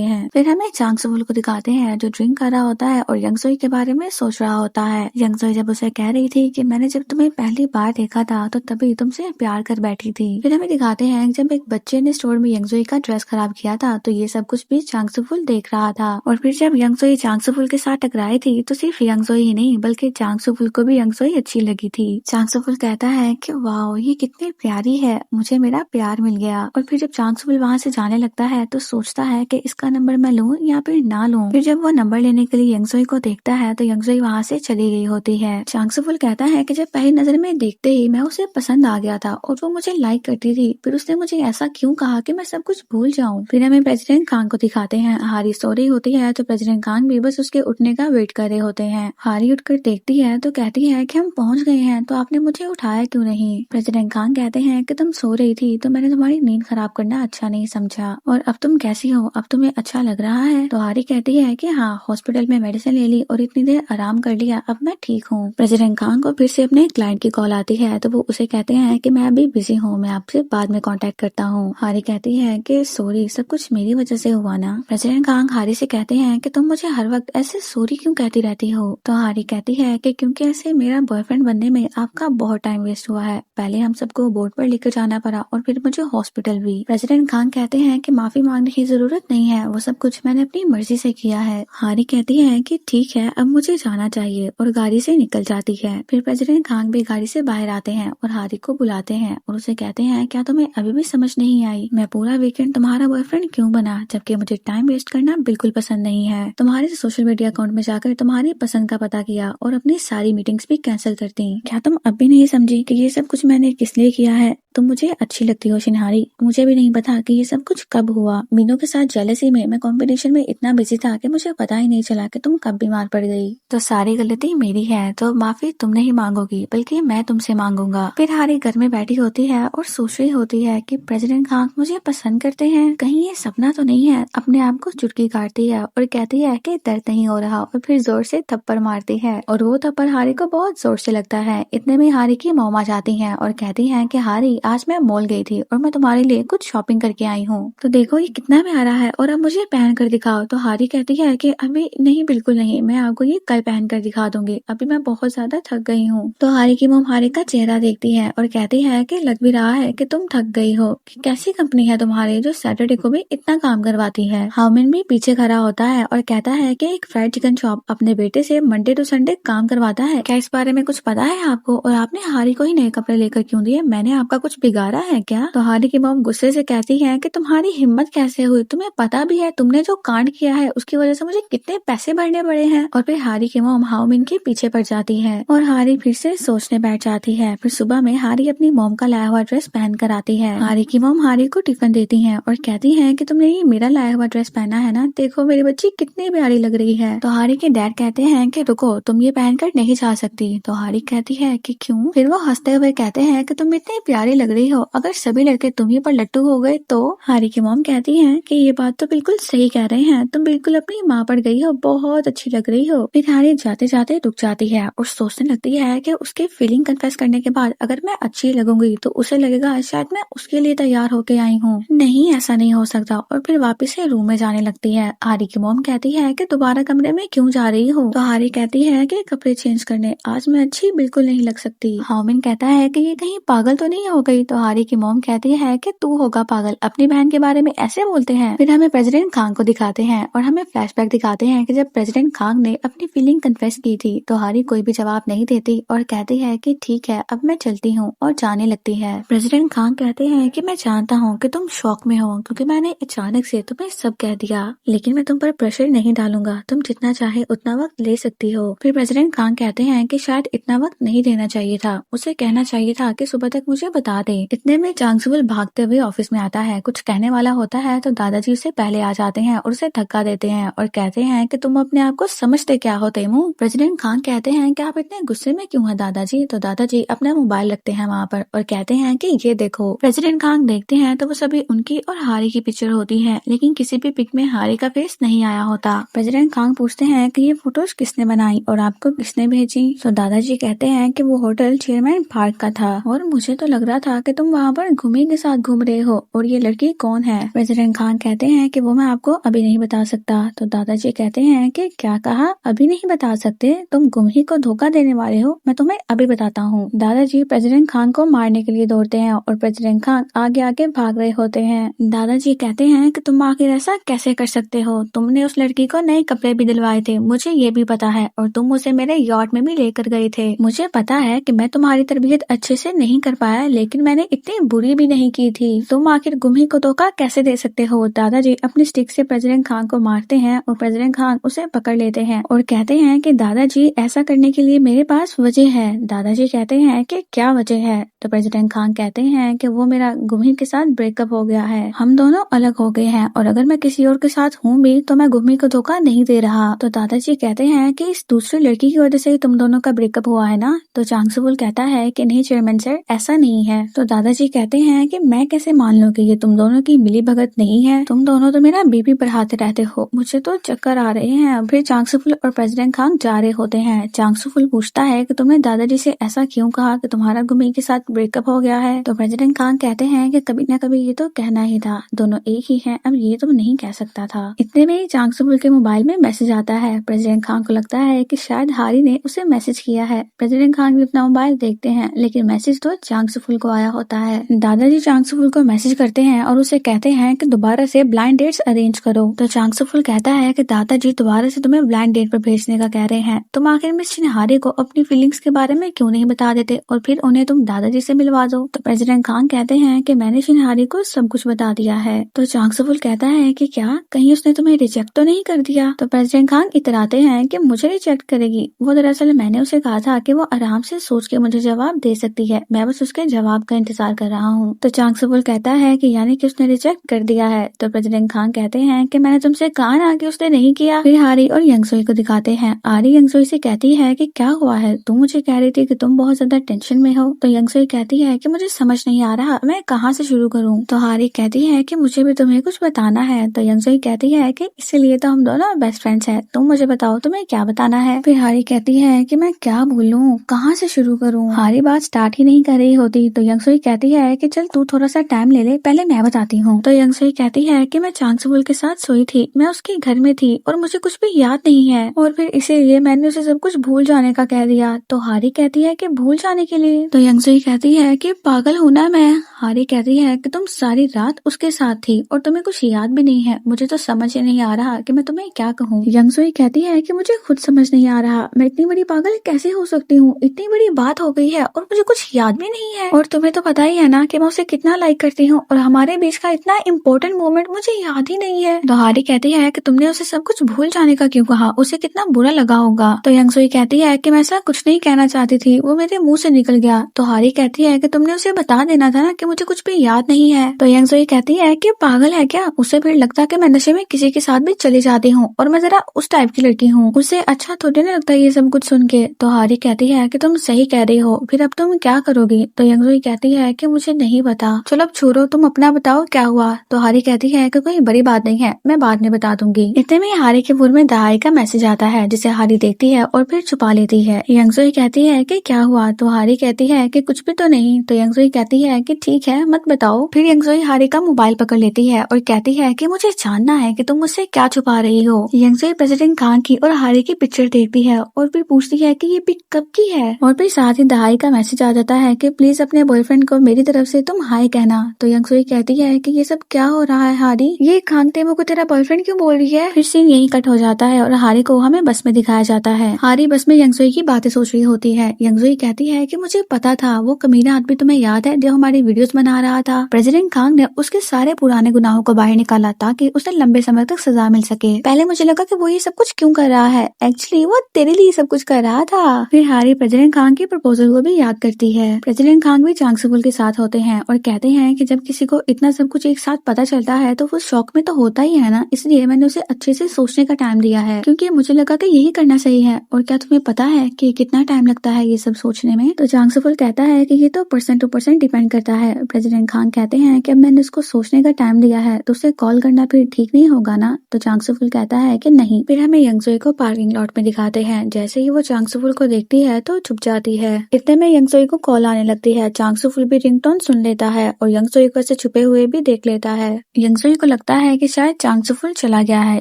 हैं। फिर हमें चांग सुवुल को दिखाते हैं जो ड्रिंक कर रहा होता है और यंग सोई के बारे में सोच रहा होता है। यंग सोई जब उसे कह रही थी कि मैंने जब तुम्हें पहली बार देखा था तो तभी तुमसे प्यार कर बैठी थी। फिर हमें दिखाते हैं जब एक बच्चे ने स्टोर में यंग सोई का ड्रेस खराब किया था तो ये सब कुछ भी चांग सुवुल देख रहा था। और फिर जब यंग सोई चांग सुवुल के साथ टकराई थी तो सिर्फ यंग सोई ही नहीं बल्कि चांग सुवुल को भी यंग सोई अच्छी लगी थी। चांग सुवुल कहता है कि वाओ, ये कितनी प्यारी है, मुझे मेरा प्यार मिल गया। और फिर जब चांग सुवुल वहाँ से जाने लगता है तो सोचता है कि इसका नंबर मैं लूं या फिर ना लूं। फिर जब वो नंबर लेने के लिए यंग सोई को देखता है तो यंग सोई वहाँ से चली गई होती है। चांग सुवुल कहता है कि जब पहली नजर में देखते ही मैं उसे पसंद आ गया था और वो मुझे लाइक करती थी, फिर उसने मुझे ऐसा क्यों कहा कि मैं सब कुछ भूल जाऊं। फिर हमें प्रेसिडेंट खान को दिखाते हैं। हारी सो रही होती है तो प्रेसिडेंट खान भी बस उसके उठने का वेट कर रहे होते हैं। हारी उठकर देखती है तो कहती है कि हम पहुंच गए हैं, तो आपने मुझे उठाया क्यों नहीं। प्रेसिडेंट खान कहते हैं कि तुम सो रही थी तो मैंने तुम्हारी नींद खराब करना अच्छा नहीं समझा, और अब तुम कैसी हो, अब तुम्हें अच्छा लग रहा है। तो हारी कहती है कि हाँ, हॉस्पिटल में मेडिसिन ले ली और इतनी देर आराम कर लिया, अब मैं ठीक हूँ। प्रेसिडेंट खान को फिर से अपने क्लाइंट की कॉल आती है तो वो उसे कहते हैं कि मैं अभी बिजी हूँ, मैं आपसे बाद में कांटेक्ट करता हूँ। हारी कहती है कि सॉरी, सब कुछ मेरी वजह से हुआ ना। प्रेसिडेंट खान हारी से कहते हैं कि तुम मुझे हर वक्त ऐसे सॉरी क्यों कहती रहती हो। तो हारी कहती है कि क्योंकि ऐसे मेरा बॉयफ्रेंड बनने में आपका बहुत टाइम वेस्ट हुआ है, पहले हम सबको बोर्ड पर लेकर जाना पड़ा और फिर मुझे हॉस्पिटल भी। प्रेसिडेंट खान कहते हैं कि माफी मांगने की जरूरत नहीं है, वो सब कुछ मैंने अपनी मर्जी से किया है। हारी कहती है कि ठीक है, अब मुझे जाना चाहिए और गाड़ी से निकल जाती है। फिर प्रेसिडेंट खान भी गाड़ी से बाहर आते हैं और हारी को बुलाते हैं और उसे कहते हैं क्या तुम्हें अभी भी समझ नहीं आई, मैं पूरा वीकेंड तुम्हारा बॉयफ्रेंड क्यों बना, जबकि मुझे टाइम वेस्ट करना बिल्कुल पसंद नहीं है। तुम्हारे सोशल मीडिया अकाउंट में जाकर तुम्हारी पसंद का पता किया और अपनी सारी मीटिंग्स भी कैंसिल कर दी। क्या तुम अब भी नहीं समझी कि ये सब कुछ मैंने किस लिए किया है। तुम मुझे अच्छी लगती हो शिनहारी, मुझे भी नहीं पता कि ये सब कुछ कब हुआ। मीनू के साथ जेलसी में मैं कंपटीशन में इतना बिजी था कि मुझे पता ही नहीं चला कि तुम कब बीमार पड़ गई। तो सारी गलती मेरी है, तो माफी तुम नहीं मांगोगी बल्कि मैं तुमसे मांगूंगा। फिर हारी घर में बैठी होती है और सोच रही होती है कि प्रेसिडेंट खान मुझे पसंद करते हैं, कहीं ये सपना तो नहीं है। अपने आप को चुटकी काटती है और कहती है कि दर्द नहीं हो रहा, और फिर जोर से थप्पड़ मारती है और वो थप्पड़ हारी को बहुत जोर से लगता है। इतने में हारी की मॉम आ जाती है और कहती है कि हारी, आज मैं मॉल गई थी और मैं तुम्हारे लिए कुछ शॉपिंग करके आई हूँ, तो देखो ये कितना प्यारा है और अब मुझे पहन कर दिखाओ। तो हारी कहती है कि अभी नहीं, बिल्कुल नहीं, मैं आपको ये कल पहन कर दिखा दूंगी, अभी मैं बहुत ज्यादा थक गई हूँ। तो हारी की मॉम हारी का चेहरा देखती है और कहती है कि लग भी रहा है कि तुम थक गई हो, कि कैसी कंपनी है तुम्हारी जो सैटरडे को भी इतना काम करवाती है। हाउमिन भी पीछे खड़ा होता है और कहता है कि एक फ्राइड चिकन शॉप अपने बेटे से मंडे टू संडे काम करवाता है, क्या इस बारे में कुछ पता है आपको, और आपने हारी को ही नए कपड़े लेकर क्यों दिए, मैंने आपका कुछ बिगाड़ा है क्या। तो हारी की मॉम गुस्से से कहती है कि तुम्हारी हिम्मत कैसे हुई, तुम्हें पता भी है तुमने जो कांड किया है उसकी वजह से मुझे कितने पैसे भरने पड़े हैं। और फिर हारी की मॉम हाउमिन के पीछे पड़ जाती है और हारी फिर से सोचने बैठ जाती है। फिर सुबह में हारी अपनी मॉम का लाया हुआ ड्रेस पहन कर आती है। हारी की मॉम हारी को टिफिन देती है और कहती है कि तुमने ये मेरा लाया हुआ ड्रेस पहना है ना, देखो मेरी बच्ची कितनी प्यारी लग रही है। तो हारी के डैड कहते हैं कि रुको, तुम ये पहनकर नहीं जा सकती। तो हारी कहती है कि क्यों। फिर वो हंसते हुए कहते हैं कि तुम इतनी प्यारी लग रही हो, अगर सभी लड़के तुम्ही पर लट्टू हो गए तो। हारी की मॉम कहती है कि ये बात तो बिल्कुल सही कह रहे हैं, तुम बिल्कुल अपनी माँ पर गई हो, बहुत अच्छी लग रही हो। फिर हारी जाते जाते रुक जाती है और सोचने लगती है कि उसके फीलिंग कन्फेस करने के बाद अगर मैं अच्छी लगूंगी तो उसे लगेगा शायद मैं उसके लिए तैयार होके आई हूँ, नहीं ऐसा नहीं हो सकता। और फिर वापस से रूम में जाने लगती है। हारी की मॉम कहती है कि दोबारा कमरे में क्यों जा रही हो। तो हारी कहती है कि कपड़े चेंज करने, आज मैं अच्छी बिल्कुल नहीं लग सकती। हाउमिन कहता है कि ये कहीं पागल तो नहीं हो गई गई तो हारी की मॉम कहती है कि तू होगा पागल, अपनी बहन के बारे में ऐसे बोलते हैं। फिर हमें प्रेसिडेंट खान को दिखाते हैं और हमें फ्लैशबैक दिखाते हैं कि जब प्रेसिडेंट खान ने अपनी फीलिंग कन्फेस की थी तो हारी कोई भी जवाब नहीं देती और कहती है कि ठीक है अब मैं चलती हूँ और जाने लगती है। प्रेसिडेंट खान कहते हैं कि मैं जानता हूँ कि तुम शॉक में हो क्योंकि मैंने अचानक से तुम्हें सब कह दिया, लेकिन मैं तुम पर प्रेशर नहीं डालूंगा, तुम जितना चाहे उतना वक्त ले सकती हो। फिर प्रेसिडेंट खान कहते हैं कि शायद इतना वक्त नहीं देना चाहिए था, उसे कहना चाहिए था कि सुबह तक मुझे बता दे। इतने में चांगसुल भागते हुए ऑफिस में आता है, कुछ कहने वाला होता है तो दादाजी उससे पहले आ जाते हैं और उसे धक्का देते हैं और कहते हैं कि तुम अपने आप को समझते क्या हो तेमू। प्रेसिडेंट खान कहते हैं कि आप इतने गुस्से में क्यों हैं दादाजी। तो दादाजी अपना मोबाइल रखते हैं वहाँ पर और कहते हैं कि ये देखो। प्रेसिडेंट खान देखते हैं तो वो सभी उनकी और हारी की पिक्चर होती है, लेकिन किसी भी पिक में हारी का फेस नहीं आया होता। प्रेसिडेंट खान पूछते हैं कि ये फोटोज किसने बनाई और आपको किसने भेजी। तो दादाजी कहते हैं कि वो होटल चेयरमैन पार्क का था और मुझे तो लग रहा था कि तुम वहाँ पर घूमी के साथ घूम रहे हो और ये लड़की कौन है। प्रेसिडेंट खान कहते हैं कि वो मैं आपको अभी नहीं बता सकता। तो दादाजी कहते हैं कि क्या कहा, अभी नहीं बता सकते, तुम गुमही को धोखा देने वाले हो, मैं तुम्हें अभी बताता हूँ। दादाजी प्रेसिडेंट खान को मारने के लिए दौड़ते हैं और प्रेसिडेंट खान आगे आगे भाग रहे होते हैं। दादाजी कहते हैं कि तुम आखिर ऐसा कैसे कर सकते हो, तुमने उस लड़की को नए कपड़े भी दिलवाए थे, मुझे ये भी पता है, और तुम उसे मेरे यॉट में भी लेकर गए थे। मुझे पता है कि मैं तुम्हारी तरबियत अच्छे से नहीं कर पाया, लेकिन मैंने इतनी बुरी भी नहीं की थी, तुम आखिर गुमही को धोखा कैसे दे सकते हो। दादाजी अपनी स्टिक से प्रेसिडेंट खान को मारते हैं और प्रेसिडेंट खान उसे पकड़ लेते हैं और कहते हैं कि दादाजी ऐसा करने के लिए मेरे पास वजह है। दादाजी कहते हैं कि क्या वजह है। तो प्रेसिडेंट खान कहते हैं कि वो मेरा गुमही के साथ ब्रेकअप हो गया है, हम दोनों अलग हो गए हैं और अगर मैं किसी और के साथ हूँ भी तो मैं गुमही को धोखा नहीं दे रहा। तो दादाजी कहते हैं कि इस दूसरी लड़की की वजह से ही तुम दोनों का ब्रेकअप हुआ है ना। तो चांगसुल कहता है कि नहीं चेयरमैन सर, ऐसा नहीं है। तो दादाजी कहते हैं कि मैं कैसे मान लूं कि ये तुम दोनों की मिली भगत नहीं है, तुम दोनों तो मेरा बीपी बढ़ाते रहते हो, मुझे तो चक्कर आ रहे हैं। फिर चांगसुल और प्रेसिडेंट खान जा रहे होते हैं। चांगसुल पूछता है कि तुमने दादाजी से ऐसा क्यों कहा कि तुम्हारा गुमही के साथ ब्रेकअप हो गया है। तो प्रेसिडेंट खान कहते हैं कि कभी न कभी ये तो कहना ही था, दोनों एक ही हैं, अब ये तो नहीं कह सकता था। इतने में ही चांगसुल के मोबाइल में मैसेज आता है। प्रेसिडेंट खान को लगता है कि शायद हारी ने उसे मैसेज किया है। प्रेसिडेंट खान भी अपना मोबाइल देखते हैं, लेकिन मैसेज तो चांगसुल को आया होता है। दादाजी चांगसुल को मैसेज करते हैं और उसे कहते हैं कि दोबारा से ब्लाइंड डेट्स अरेंज करो। तो चांगसुल कहता है कि दादाजी दोबारा से तुम्हें ब्लाइंड डेट पर भेजने का कह रहे हैं, तुम आखिर मिस चिन्हारी को अपनी फीलिंग्स के बारे में क्यों नहीं बता देते और फिर उन्हें तुम दादाजी से मिलवा दो। तो प्रेसिडेंट खान कहते हैं कि मैंने चिन्हारी को सब कुछ बता दिया है। तो चांगसुल कहता है कि क्या कहीं उसने तुम्हें रिजेक्ट तो नहीं कर दिया। तो प्रेसिडेंट खान इतराते हैं कि मुझे रिजेक्ट करेगी, वो दरअसल मैंने उसे कहा था कि वो आराम से सोच के मुझे जवाब दे सकती है, मैं बस उसके जवाब का इंतजार कर रहा हूँ। तो चांगसुल कहता है कि यानी कि उसने रिजेक्ट कर दिया है। तो प्रेसिडेंट खान कहते हैं कि मैंने तुमसे कहा ना कि उसने नहीं किया। फिर हारी और यंगसोई को दिखाते हैं। आरी यंगसोई से कहती है कि क्या हुआ है, तुम मुझे कह रही थी कि तुम बहुत ज्यादा टेंशन में हो। तो यंगसोई कहती है कि मुझे समझ नहीं आ रहा मैं कहाँ से शुरू करूँ। तो हारी कहती है कि मुझे भी तुम्हें कुछ बताना है। तो यंगसोई कहती है कि इसीलिए तो हम दोनों बेस्ट फ्रेंड्स हैं, तुम मुझे बताओ तुम्हें क्या बताना है। फिर हारी कहती है कि मैं क्या बोलूं, कहाँ से शुरू करूं। हारी बात स्टार्ट ही नहीं कर रही होती। तो यंगसोई कहती है कि चल तू थोड़ा सा टाइम ले ले, पहले मैं बताती हूँ। तो यंगसोई कहती है कि मैं चांगसुल के साथ सोई थी, मैं उसके घर में थी और मुझे कुछ भी याद नहीं है और फिर इसीलिए मैंने उसे सब कुछ भूल जाने का कह दिया। तो हारी कहती है कि भूल जाने के लिए। तो यंगसोई कहती है कि पागल हूं ना मैं। हारी कहती है कि तुम सारी रात उसके साथ थी और तुम्हें कुछ याद भी नहीं है, मुझे तो समझ ही नहीं आ रहा कि मैं तुम्हें क्या कहूँ। यंगसोई कहती है कि मुझे खुद समझ नहीं आ रहा, मैं इतनी बड़ी पागल कैसे हो सकती हूँ, इतनी बड़ी बात हो गई है और मुझे कुछ याद भी नहीं है और तुम्हें तो पता ही है ना कि मैं उसे कितना लाइक करती हूँ और हमारे बीच का इतना इम्पोर्टेंट मोमेंट मुझे याद ही नहीं है। तो हारी कहती है कि तुमने उसे सब कुछ भूल जाने का क्यों कहा, उसे कितना बुरा लगा होगा। तो यंगसोई कहती है कि मैं ऐसा कुछ नहीं कहना चाहती थी, वो मेरे मुंह से निकल गया। तो हारी कहती है कि तुमने उसे बता देना था ना कि मुझे कुछ भी याद नहीं है। तो यंगसोई कहती है कि पागल है क्या, उसे फिर लगता कि मैं नशे में किसी के साथ भी चली जाती हूँ और मैं जरा उस टाइप की लड़की हूँ, उसे अच्छा थोड़ी ना लगता ये सब कुछ सुन के। तो हारी कहती है कि तुम सही कह रही हो, फिर अब तुम क्या करोगी। तो यंगसोई कहती है कि मुझे नहीं पता, चलो अब छोड़ो, तुम अपना बताओ क्या हुआ। तो हारी कहती है कि कोई बड़ी बात नहीं है, मैं बाद में बता दूंगी। इतने में हारी के फोन में दहाई का मैसेज आता है जिसे हारी देखती है और फिर छुपा लेती है। यंगसोई कहती है कि क्या हुआ। तो हारी कहती है कि कुछ भी तो नहीं। तो यंगसोई कहती है कि ठीक है मत बताओ। फिर यंगसोई हारी का मोबाइल पकड़ लेती है और कहती है कि मुझे जानना है कि तुम मुझसे क्या छुपा रही हो। यंगसोई प्रेसिडेंट खान की और हारी की पिक्चर देखती है और फिर पूछती है कि ये पिक कब की है और फिर साथ ही दहाई का मैसेज आ जाता है कि प्लीज अपने बॉयफ्रेंड को मेरी तरफ से तुम हाय कहना। तो यंगसुई कहती है कि ये सब क्या हो रहा है हारी, ये खांग तेमो को तेरा बॉयफ्रेंड क्यों बोल रही है। फिर सीन यही कट हो जाता है और हारी को हमें बस में दिखाया जाता है। हारी बस में यंगसुई की बातें सोच रही होती है। यंगसुई कहती है कि मुझे पता था वो कमीना आदमी तुम्हें याद है जो हमारी वीडियोस बना रहा था। प्रेसिडेंट खांग ने उसके सारे पुराने गुनाहों को बाहर निकाला ताकि उसे लंबे समय तक सजा मिल सके। पहले मुझे लगा कि वो ये सब कुछ क्यों कर रहा है, एक्चुअली वो तेरे लिए सब कुछ कर रहा था। फिर हारी प्रेसिडेंट खांग की प्रपोजल को भी याद करती है। प्रेसिडेंट खांग भी चांग सुफुल के साथ होते हैं और कहते हैं कि जब किसी को इतना सब कुछ एक साथ पता चलता है तो वो शौक में तो होता ही है ना, इसलिए मैंने उसे अच्छे से सोचने का टाइम दिया है क्योंकि मुझे लगा कि यही करना सही है। और क्या तुम्हें पता है कि कितना टाइम लगता है ये सब सोचने में। तो चांग सुफुल कहता है कि ये तो परसेंट टू परसेंट डिपेंड करता है। प्रेसिडेंट खांग कहते हैं कि अब मैंने उसको सोचने का टाइम दिया है तो उसे कॉल करना फिर ठीक नहीं होगा ना। तो चांग सुफुल कहता है कि नहीं। फिर हमें यंगसुई को पार्किंग लॉट में दिखाते हैं। जैसे ही वो चांग सुफुल को देखती है तो छुप जाती है। इतने में यंगसुई को कॉल आने लगती है। चांग सुफुल भी रिंगटोन सुन लेता है और यंगसुई को ऐसे छुपे हुए भी देख लेता है। यंगसुई को लगता है कि शायद चांग सुफुल चला गया है।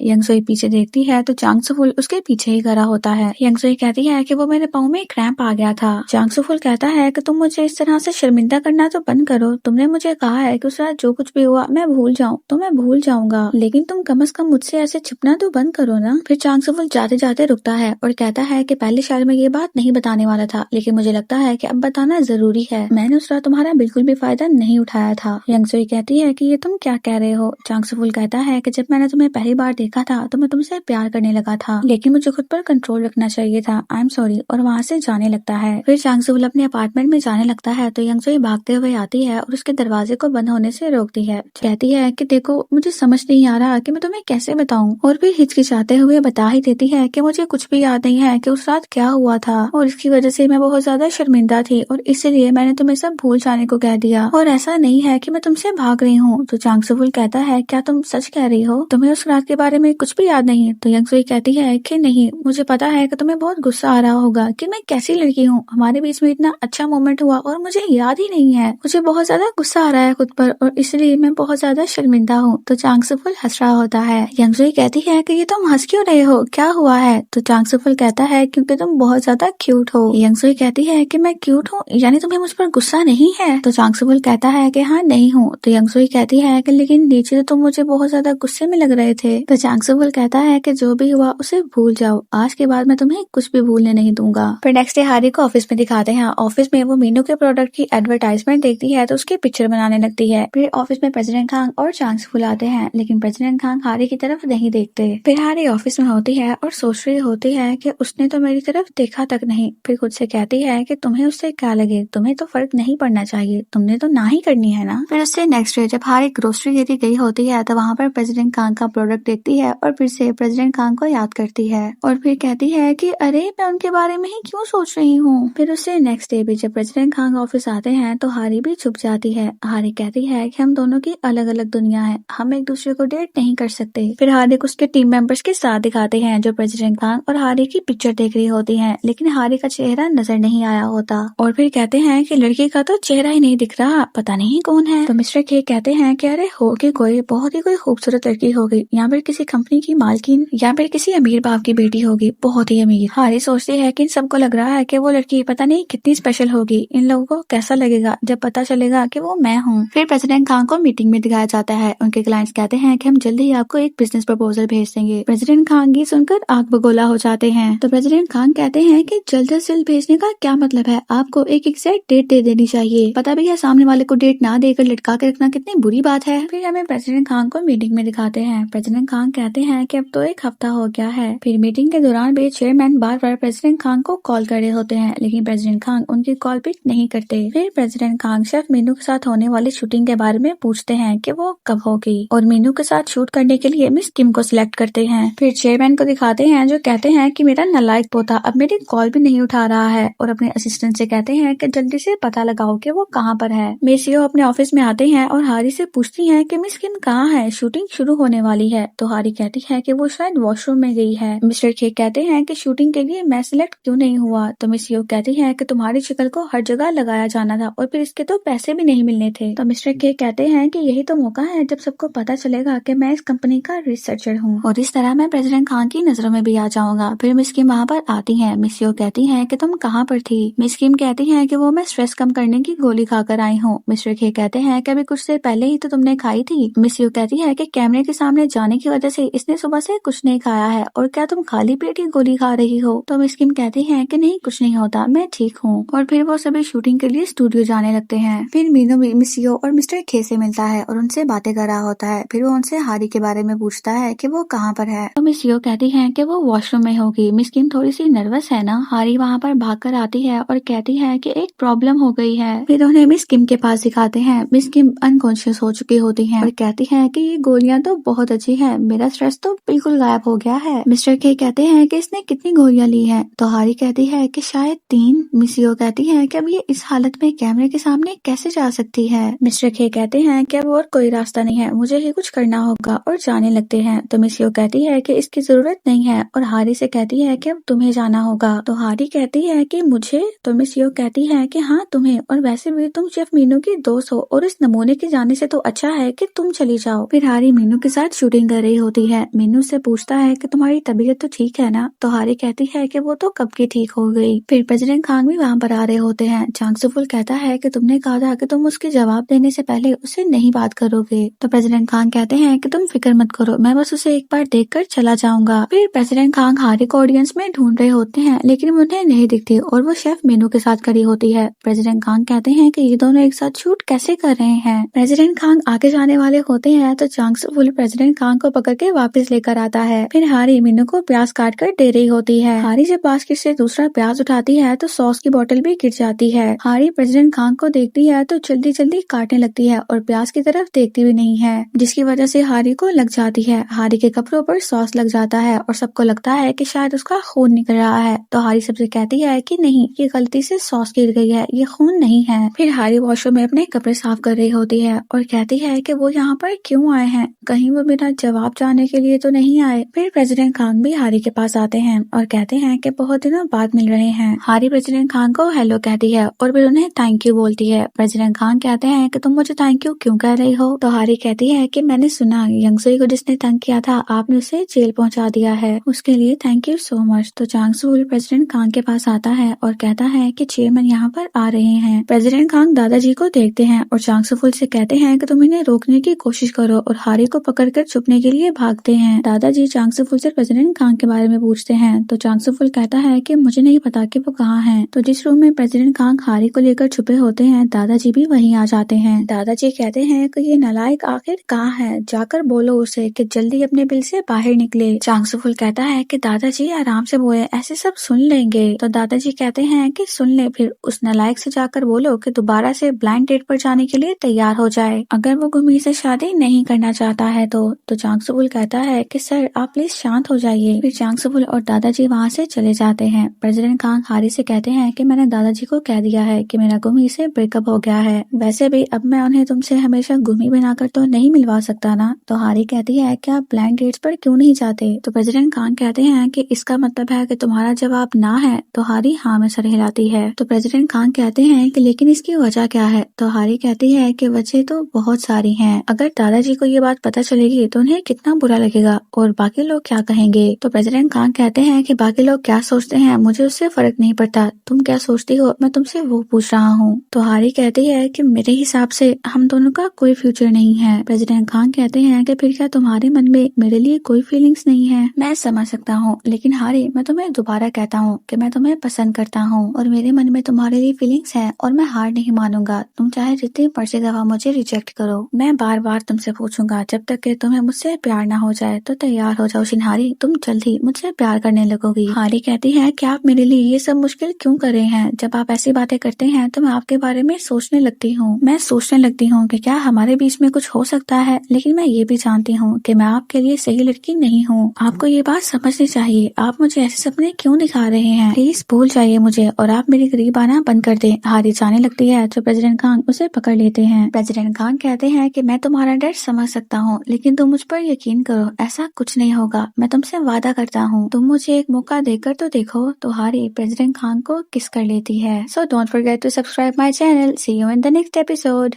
यंगसुई पीछे देखती है तो चांग सुफुल उसके पीछे ही खड़ा होता है। यंगसुई कहती है कि वो मेरे पाँव में क्रैम्प आ गया था। चांग सुफुल कहता है कि तुम मुझे इस तरह से शर्मिंदा करना तो बंद करो। तुमने मुझे कहा है कि उस रात जो कुछ भी हुआ मैं भूल जाऊं तो मैं भूल जाऊंगा, लेकिन तुम कम से कम मुझसे ऐसे छिपना तो बंद करो ना। फिर चांग सुफुल जाते जाते रुकता है और कहता है कि पहले शायद मैं ये बात नहीं बताने वाला था, लेकिन मुझे लगता है कि अब बताना जरूरी है। मैंने उस रात तुम्हारा बिल्कुल भी फायदा नहीं उठाया था। यंगसुई कहती है कि ये तुम क्या कह रहे हो। चांग सुफुल कहता है कि जब मैंने तुम्हें पहली बार देखा था तो मैं तुमसे प्यार करने लगा था, लेकिन मुझे खुद पर कंट्रोल रखना चाहिए था। I am sorry. और वहाँ से जाने लगता है। फिर चांग सुफुल अपने अपार्टमेंट में जाने लगता है तो यंगसुई भागते हुए आती है और उसके दरवाजे को बंद होने से रोकती है। कहती है कि देखो मुझे समझ नहीं आ रहा कि मैं तुम्हें कैसे बताऊं, और फिर हिचकिचाते हुए बता ही देती है कि मुझे कुछ भी याद नहीं है कि उस रात क्या हुआ था और इसकी वजह से मैं बहुत ज्यादा शर्मिंदा थी और इसलिए मैंने तुम्हें सब भूल जाने को कह दिया, और ऐसा नहीं है कि मैं तुमसे भाग रही हूँ। तो चांग सुफुल कहता है क्या तुम सच कह रही हो, तुम्हें उस रात के बारे में कुछ भी याद नहीं। तो यंगसुई कहती है कि नहीं, मुझे पता है कि तुम्हें बहुत गुस्सा आ रहा होगा कि मैं कैसी लड़की हूँ, हमारे बीच में इतना अच्छा मोमेंट हुआ और मुझे याद ही नहीं है। मुझे बहुत ज्यादा गुस्सा आ रहा है खुद पर और इसलिए मैं बहुत ज्यादा शर्मिंदा हूँ। तो चांग सुफुल हंस रहा होता है। यंगसुई कहती है कि ये तुम हंस क्यों रहे हो, क्या हुआ है। तो चांग सुफुल कहता है क्योंकि तुम बहुत ज्यादा क्यूट हो। यंगसुई कहती है कि मैं क्यूट हूँ, यानी तुम्हें मुझ पर गुस्सा नहीं है। तो चांग सुफुल कहता है कि हाँ नहीं हूँ। तो यंगसुई कहती है कि लेकिन नीचे तो तुम मुझे बहुत ज्यादा गुस्से में लग रहे थे। तो चांग सुफुल कहता है कि जो भी हुआ उसे भूल जाओ, आज के बाद मैं तुम्हें कुछ भी भूलने नहीं दूंगा। फिर नेक्स्ट डे हारी को ऑफिस में दिखाते हैं। ऑफिस में वो मीनू के प्रोडक्ट की एडवर्टाइजमेंट देखती है तो उसकी पिक्चर बनाने लगती है। फिर ऑफिस में प्रेसिडेंट खांग और चांग सुफुल आते हैं, लेकिन प्रेसिडेंट खांग हारी की तरफ नहीं देखते। फिर हारी ऑफिस में होती है और सोच रही होती है कि उसने तो मेरी तरफ देखा तक नहीं। फिर खुद से कहती है कि तुम्हें उससे क्या लगे, तुम्हें तो फर्क नहीं पड़ना चाहिए, तुमने तो ना ही करनी है ना। फिर उससे नेक्स्ट डे जब हारी ग्रोसरी लेने गई होती है तो वहाँ पर प्रेसिडेंट खांग का प्रोडक्ट देखती है और फिर से प्रेसिडेंट खांग को याद करती है और फिर कहती है कि अरे मैं उनके बारे में ही क्यों सोच रही हूँ। फिर उससे नेक्स्ट डे भी जब प्रेसिडेंट खांग ऑफिस आते हैं तो हारी भी छुप जाती है। हारी कहती है कि हम दोनों की अलग अलग दुनिया है, हम एक दूसरे को डेट नहीं कर सकते। फिर हारी को उसके टीम मेंबर्स के साथ दिखाते हैं जो प्रेसिडेंट खांग और हारी की पिक्चर देख रही होती हैं, लेकिन हारी का चेहरा नजर नहीं आया होता। और फिर कहते हैं कि लड़की का तो चेहरा ही नहीं दिख रहा, पता नहीं कौन है। तो मिस्टर के कहते हैं कि अरे होगी कोई बहुत ही कोई खूबसूरत लड़की होगी, या फिर किसी कंपनी की मालकिन या फिर किसी अमीर बाप की बेटी होगी, बहुत ही अमीर। हारी सोचती है कि इन सबको लग रहा है कि वो लड़की पता नहीं कितनी स्पेशल होगी, इन लोगों को कैसा लगेगा जब पता चलेगा कि वो मैं हूँ। फिर प्रेसिडेंट खान को मीटिंग में दिखाया जाता है। उनके क्लाइंट्स कहते हैं कि हम जल्दी ही आपको एक बिजनेस प्रपोजल भेज देंगे। प्रेसिडेंट खान की सुनकर आग बगोला हो जाते हैं। तो प्रेसिडेंट खान कहते हैं कि जल्द से जल्द भेजने का क्या मतलब है, आपको एक एग्जैक्ट डेट दे देनी चाहिए। पता भी है सामने वाले को डेट ना देकर लटका के रखना कितनी बुरी बात है। फिर हमें प्रेसिडेंट खान को मीटिंग में दिखाते हैं। प्रेसिडेंट खान कहते हैं कि अब तो एक हफ्ता हो गया है। फिर मीटिंग के दौरान भी चेयरमैन बार बार प्रेसिडेंट खान को कॉल कर रहे होते हैं, लेकिन प्रेसिडेंट खान उनकी कॉल पिक नहीं करते। फिर प्रेसिडेंट खान शेफ मीनू के साथ होने वाली शूटिंग के बारे में पूछते हैं कि वो कब होगी, और मीनू के साथ शूट करने के लिए मिस किम को सिलेक्ट करते हैं। फिर चेयरमैन को दिखाते हैं जो कहते हैं कि मेरा नालायक पोता अब मेरी कॉल भी नहीं उठा रहा है, और अपने असिस्टेंट से कहते हैं कि जल्दी से पता लगाओ कि वो कहाँ पर है। मिस यो अपने ऑफिस में आते हैं और हारी से पूछती हैं कि मिस किम कहाँ है, शूटिंग शुरू होने वाली है। तो हारी कहती है कि वो शायद वॉशरूम में गई है। मिस्टर खे कहते हैं कि शूटिंग के लिए मैं सिलेक्ट क्यों नहीं हुआ। तो मिस यो कहती है कि तुम्हारी शक्ल को हर जगह लगाया जाना था और फिर इसके तो पैसे भी नहीं मिलने थे। तो मिस्टर के कहते हैं कि यही तो मौका है जब सबको पता चलेगा कि मैं इस कंपनी का रिसर्चर हूँ, और इस तरह मैं प्रेसिडेंट खान की नजरों में भी आ जाऊंगा। फिर मिस किम वहाँ पर आती है। मिस यो कहती है कि तुम कहाँ पर थी। मिस किम कहती है कि वो मैं स्ट्रेस कम करने मरने की गोली खाकर आई हूँ। मिस्टर खे कहते हैं कि अभी कुछ देर पहले ही तो तुमने खाई थी। मिस यू कहती है कि कैमरे के सामने जाने की वजह से इसने सुबह से कुछ नहीं खाया है और क्या तुम खाली पेट ही गोली खा रही हो। तो मिस किम कहती है कि नहीं कुछ नहीं होता, मैं ठीक हूँ। और फिर वो सभी शूटिंग के लिए स्टूडियो जाने लगते हैं। फिर मीनू मिस यो और मिस्टर खे से मिलता है और उनसे बातें कर रहा होता है। फिर वो उनसे हारी के बारे में पूछता है कि वो कहाँ पर है। तो मिस यो कहती है कि वो वॉशरूम में होगी। मिस किम थोड़ी सी नर्वस है ना। हारी वहाँ पर भागकर आती है और कहती है कि एक प्रॉब्लम हो गई है। फिर उन्हें मिस किम के पास दिखाते हैं। मिस किम अनकॉन्शियस हो चुकी होती हैं और कहती है कि ये गोलियां तो बहुत अच्छी है, मेरा स्ट्रेस तो बिल्कुल गायब हो गया है। मिस्टर के कहते हैं कि इसने कितनी गोलियां ली हैं। तो हारी कहती है कि शायद 3। मिस यो कहती है कि अब ये इस हालत में कैमरे के सामने कैसे जा सकती है। मिस्टर के कहते हैं कि अब और कोई रास्ता नहीं है, मुझे ही कुछ करना होगा और जाने लगते हैं। तो मिस यो कहती है कि इसकी जरूरत नहीं है और हारी से कहती है कि अब तुम्हें जाना होगा। तो हारी कहती है कि मुझे। तो मिस यो कहती है कि हाँ तुम्हें, और वैसे भी तुम शेफ मीनू की दोस्त हो और इस नमूने के जाने से तो अच्छा है कि तुम चली जाओ। फिर हारी मीनू के साथ शूटिंग कर रही होती है। मीनू से पूछता है कि तुम्हारी तबीयत तो ठीक है ना। तो हारी कहती है कि वो तो कब की ठीक हो गई। फिर प्रेसिडेंट खान भी वहाँ पर आ रहे होते हैं। चांग सुफुल कहता है कि तुमने कहा था कि तुम उसके जवाब देने से पहले उससे नहीं बात करोगे। तो प्रेसिडेंट खान कहते हैं कि तुम फिक्र मत करो, मैं बस उसे एक बार देखकर चला जाऊंगा। फिर प्रेसिडेंट खान हारी को ऑडियंस में ढूंढ रहे होते हैं लेकिन उन्हें नहीं दिखती और वो शेफ मीनू के साथ खड़ी होती है। प्रेसिडेंट खान कहते हैं कि ये दोनों एक साथ शूट कैसे कर रहे हैं। प्रेसिडेंट खान आगे जाने वाले होते हैं तो चांग सुफुल प्रेसिडेंट खान को पकड़ के वापस लेकर आता है। फिर हारी मीनू को प्याज काट कर दे रही होती है। हारी जब बास्केट से दूसरा प्याज उठाती है तो सॉस की बोतल भी गिर जाती है। हारी प्रेसिडेंट खान को देखती है तो जल्दी जल्दी काटने लगती है और प्याज की तरफ देखती भी नहीं है, जिसकी वजह से हारी को लग जाती है। हारी के कपड़ों पर सॉस लग जाता है और सबको लगता है कि शायद उसका खून निकल रहा है। तो हारी सबसे कहती है कि नहीं, ये गलती से सॉस गिर गई है, ये खून नहीं है। फिर हारी वॉशरूम में अपने कपड़े साफ कर रही होती है और कहती है कि वो यहाँ पर क्यों आए हैं, कहीं वो बिना जवाब जाने के लिए तो नहीं आए। फिर प्रेसिडेंट खान भी हारी के पास आते हैं और कहते हैं कि बहुत दिनों बाद मिल रहे हैं। हारी प्रेसिडेंट खान को हेलो कहती है और फिर उन्हें थैंक यू बोलती है। प्रेसिडेंट खान कहते हैं कि तुम मुझे थैंक यू क्यों कह रही हो। तो हारी कहती है कि मैंने सुना यंगसुई को जिसने तंग किया था आपने उसे जेल पहुंचा दिया है, उसके लिए थैंक यू सो मच। तो चांग सुफुल प्रेसिडेंट खान के पास आता है और कहता है कि चेयरमैन यहाँ पर आ रहे हैं। प्रेसिडेंट खान दादाजी को देखते हैं और चांग सुफुल से कहते हैं कि तुम इन्हें रोकने की कोशिश करो और हारी को पकड़कर छुपने के लिए भागते हैं। दादाजी चांग सुफुल से प्रेसिडेंट खान के बारे में पूछते हैं तो चांग सुफुल कहता है कि मुझे नहीं पता कि वो कहाँ हैं। तो जिस रूम में प्रेसिडेंट खान हारी को लेकर छुपे होते हैं दादाजी भी वहीं आ जाते हैं। दादाजी कहते हैं कि ये नालायक आखिर कहाँ है, जाकर बोलो उसे कि जल्दी अपने बिल से बाहर निकले। चांग सुफुल कहता है कि दादाजी आराम से बोले, ऐसे सब सुन लेंगे। तो दादाजी कहते हैं कि सुन ले, फिर उस नालायक से जाकर बोलो कि दोबारा से ब्लाइंड डेट पर जाने के लिए तैयार हो जाए, अगर वो गुमी से शादी नहीं करना चाहता है तो चांग सुफुल कहता है कि सर आप प्लीज शांत हो जाइए। फिर चांग सुफुल और दादाजी वहाँ से चले जाते हैं। प्रेसिडेंट खान हारी से कहते हैं कि मैंने दादाजी को कह दिया है कि मेरा गुमी से ब्रेकअप हो गया है, वैसे भी अब मैं उन्हें तुमसे हमेशा गुमी बनाकर तो नहीं मिलवा सकता ना। तो हारी कहती है कि आप ब्लाइंड डेट्स पर क्यों नहीं जाते। तो प्रेसिडेंट खान कहते हैं कि इसका मतलब है कि तुम्हारा जवाब ना है। तो हारी हाँ में सर हिलाती है। तो प्रेसिडेंट खान कहते हैं कि लेकिन इसकी वजह क्या है। तो हारी कहती है कि वजह तो बहुत सारी हैं, अगर दादाजी को ये बात पता चलेगी तो उन्हें कितना बुरा लगेगा और बाकी लोग क्या कहेंगे। तो प्रेसिडेंट खान कहते हैं कि बाकी लोग क्या सोचते हैं मुझे उससे फर्क नहीं पड़ता, तुम क्या सोचती हो मैं तुमसे वो पूछ रहा हूँ। तो हारी कहती है कि मेरे हिसाब से हम दोनों का कोई फ्यूचर नहीं है। प्रेसिडेंट खान कहते हैं कि फिर क्या तुम्हारे मन में मेरे लिए कोई फीलिंग्स नहीं है। मैं समझ सकता हूँ लेकिन हारी मैं तुम्हें दोबारा कहता हूँ कि मैं तुम्हें पसंद करता हूँ और मेरे मन में तुम्हारे लिए फीलिंग्स है और मैं हार नहीं मानूंगा, तुम चाहे जितनी मर्जी दफा मुझे रिजेक्ट करो, मैं बार बार तुमसे पूछूंगा जब तक कि तुम्हें मुझसे प्यार ना हो जाए। तो तैयार हो जाओ शिनहारी, तुम जल्द ही मुझसे प्यार करने लगोगी। हारी कहती है कि आप मेरे लिए ये सब मुश्किल क्यों कर रहे हैं, जब आप ऐसी बातें करते हैं तो मैं आपके बारे में सोचने लगती हूँ। मैं सोचने लगती हूँ कि क्या हमारे बीच में कुछ हो सकता है, लेकिन मैं ये भी जानती हूँ कि मैं आपके लिए सही लड़की नहीं हूँ। आपको ये बात समझनी चाहिए, आप मुझे ऐसे सपने क्यों दिखा रहे हैं, प्लीज भूल जाइए मुझे और आप मेरे करीब आना बंद कर दें। हारी जाने लगती है तो प्रेसिडेंट खान उसे पकड़ लेते हैं। प्रेसिडेंट खान कहते हैं कि मैं तुम्हारा डर समझ सकता हूँ लेकिन तुम मुझ पर यकीन करो, ऐसा कुछ नहीं होगा, मैं तुमसे वादा करता हूँ, तुम मुझे एक मौका देकर तो देखो। तो हारी प्रेसिडेंट खान को किस कर लेती है। So don't forget to subscribe my channel. See you in the next episode.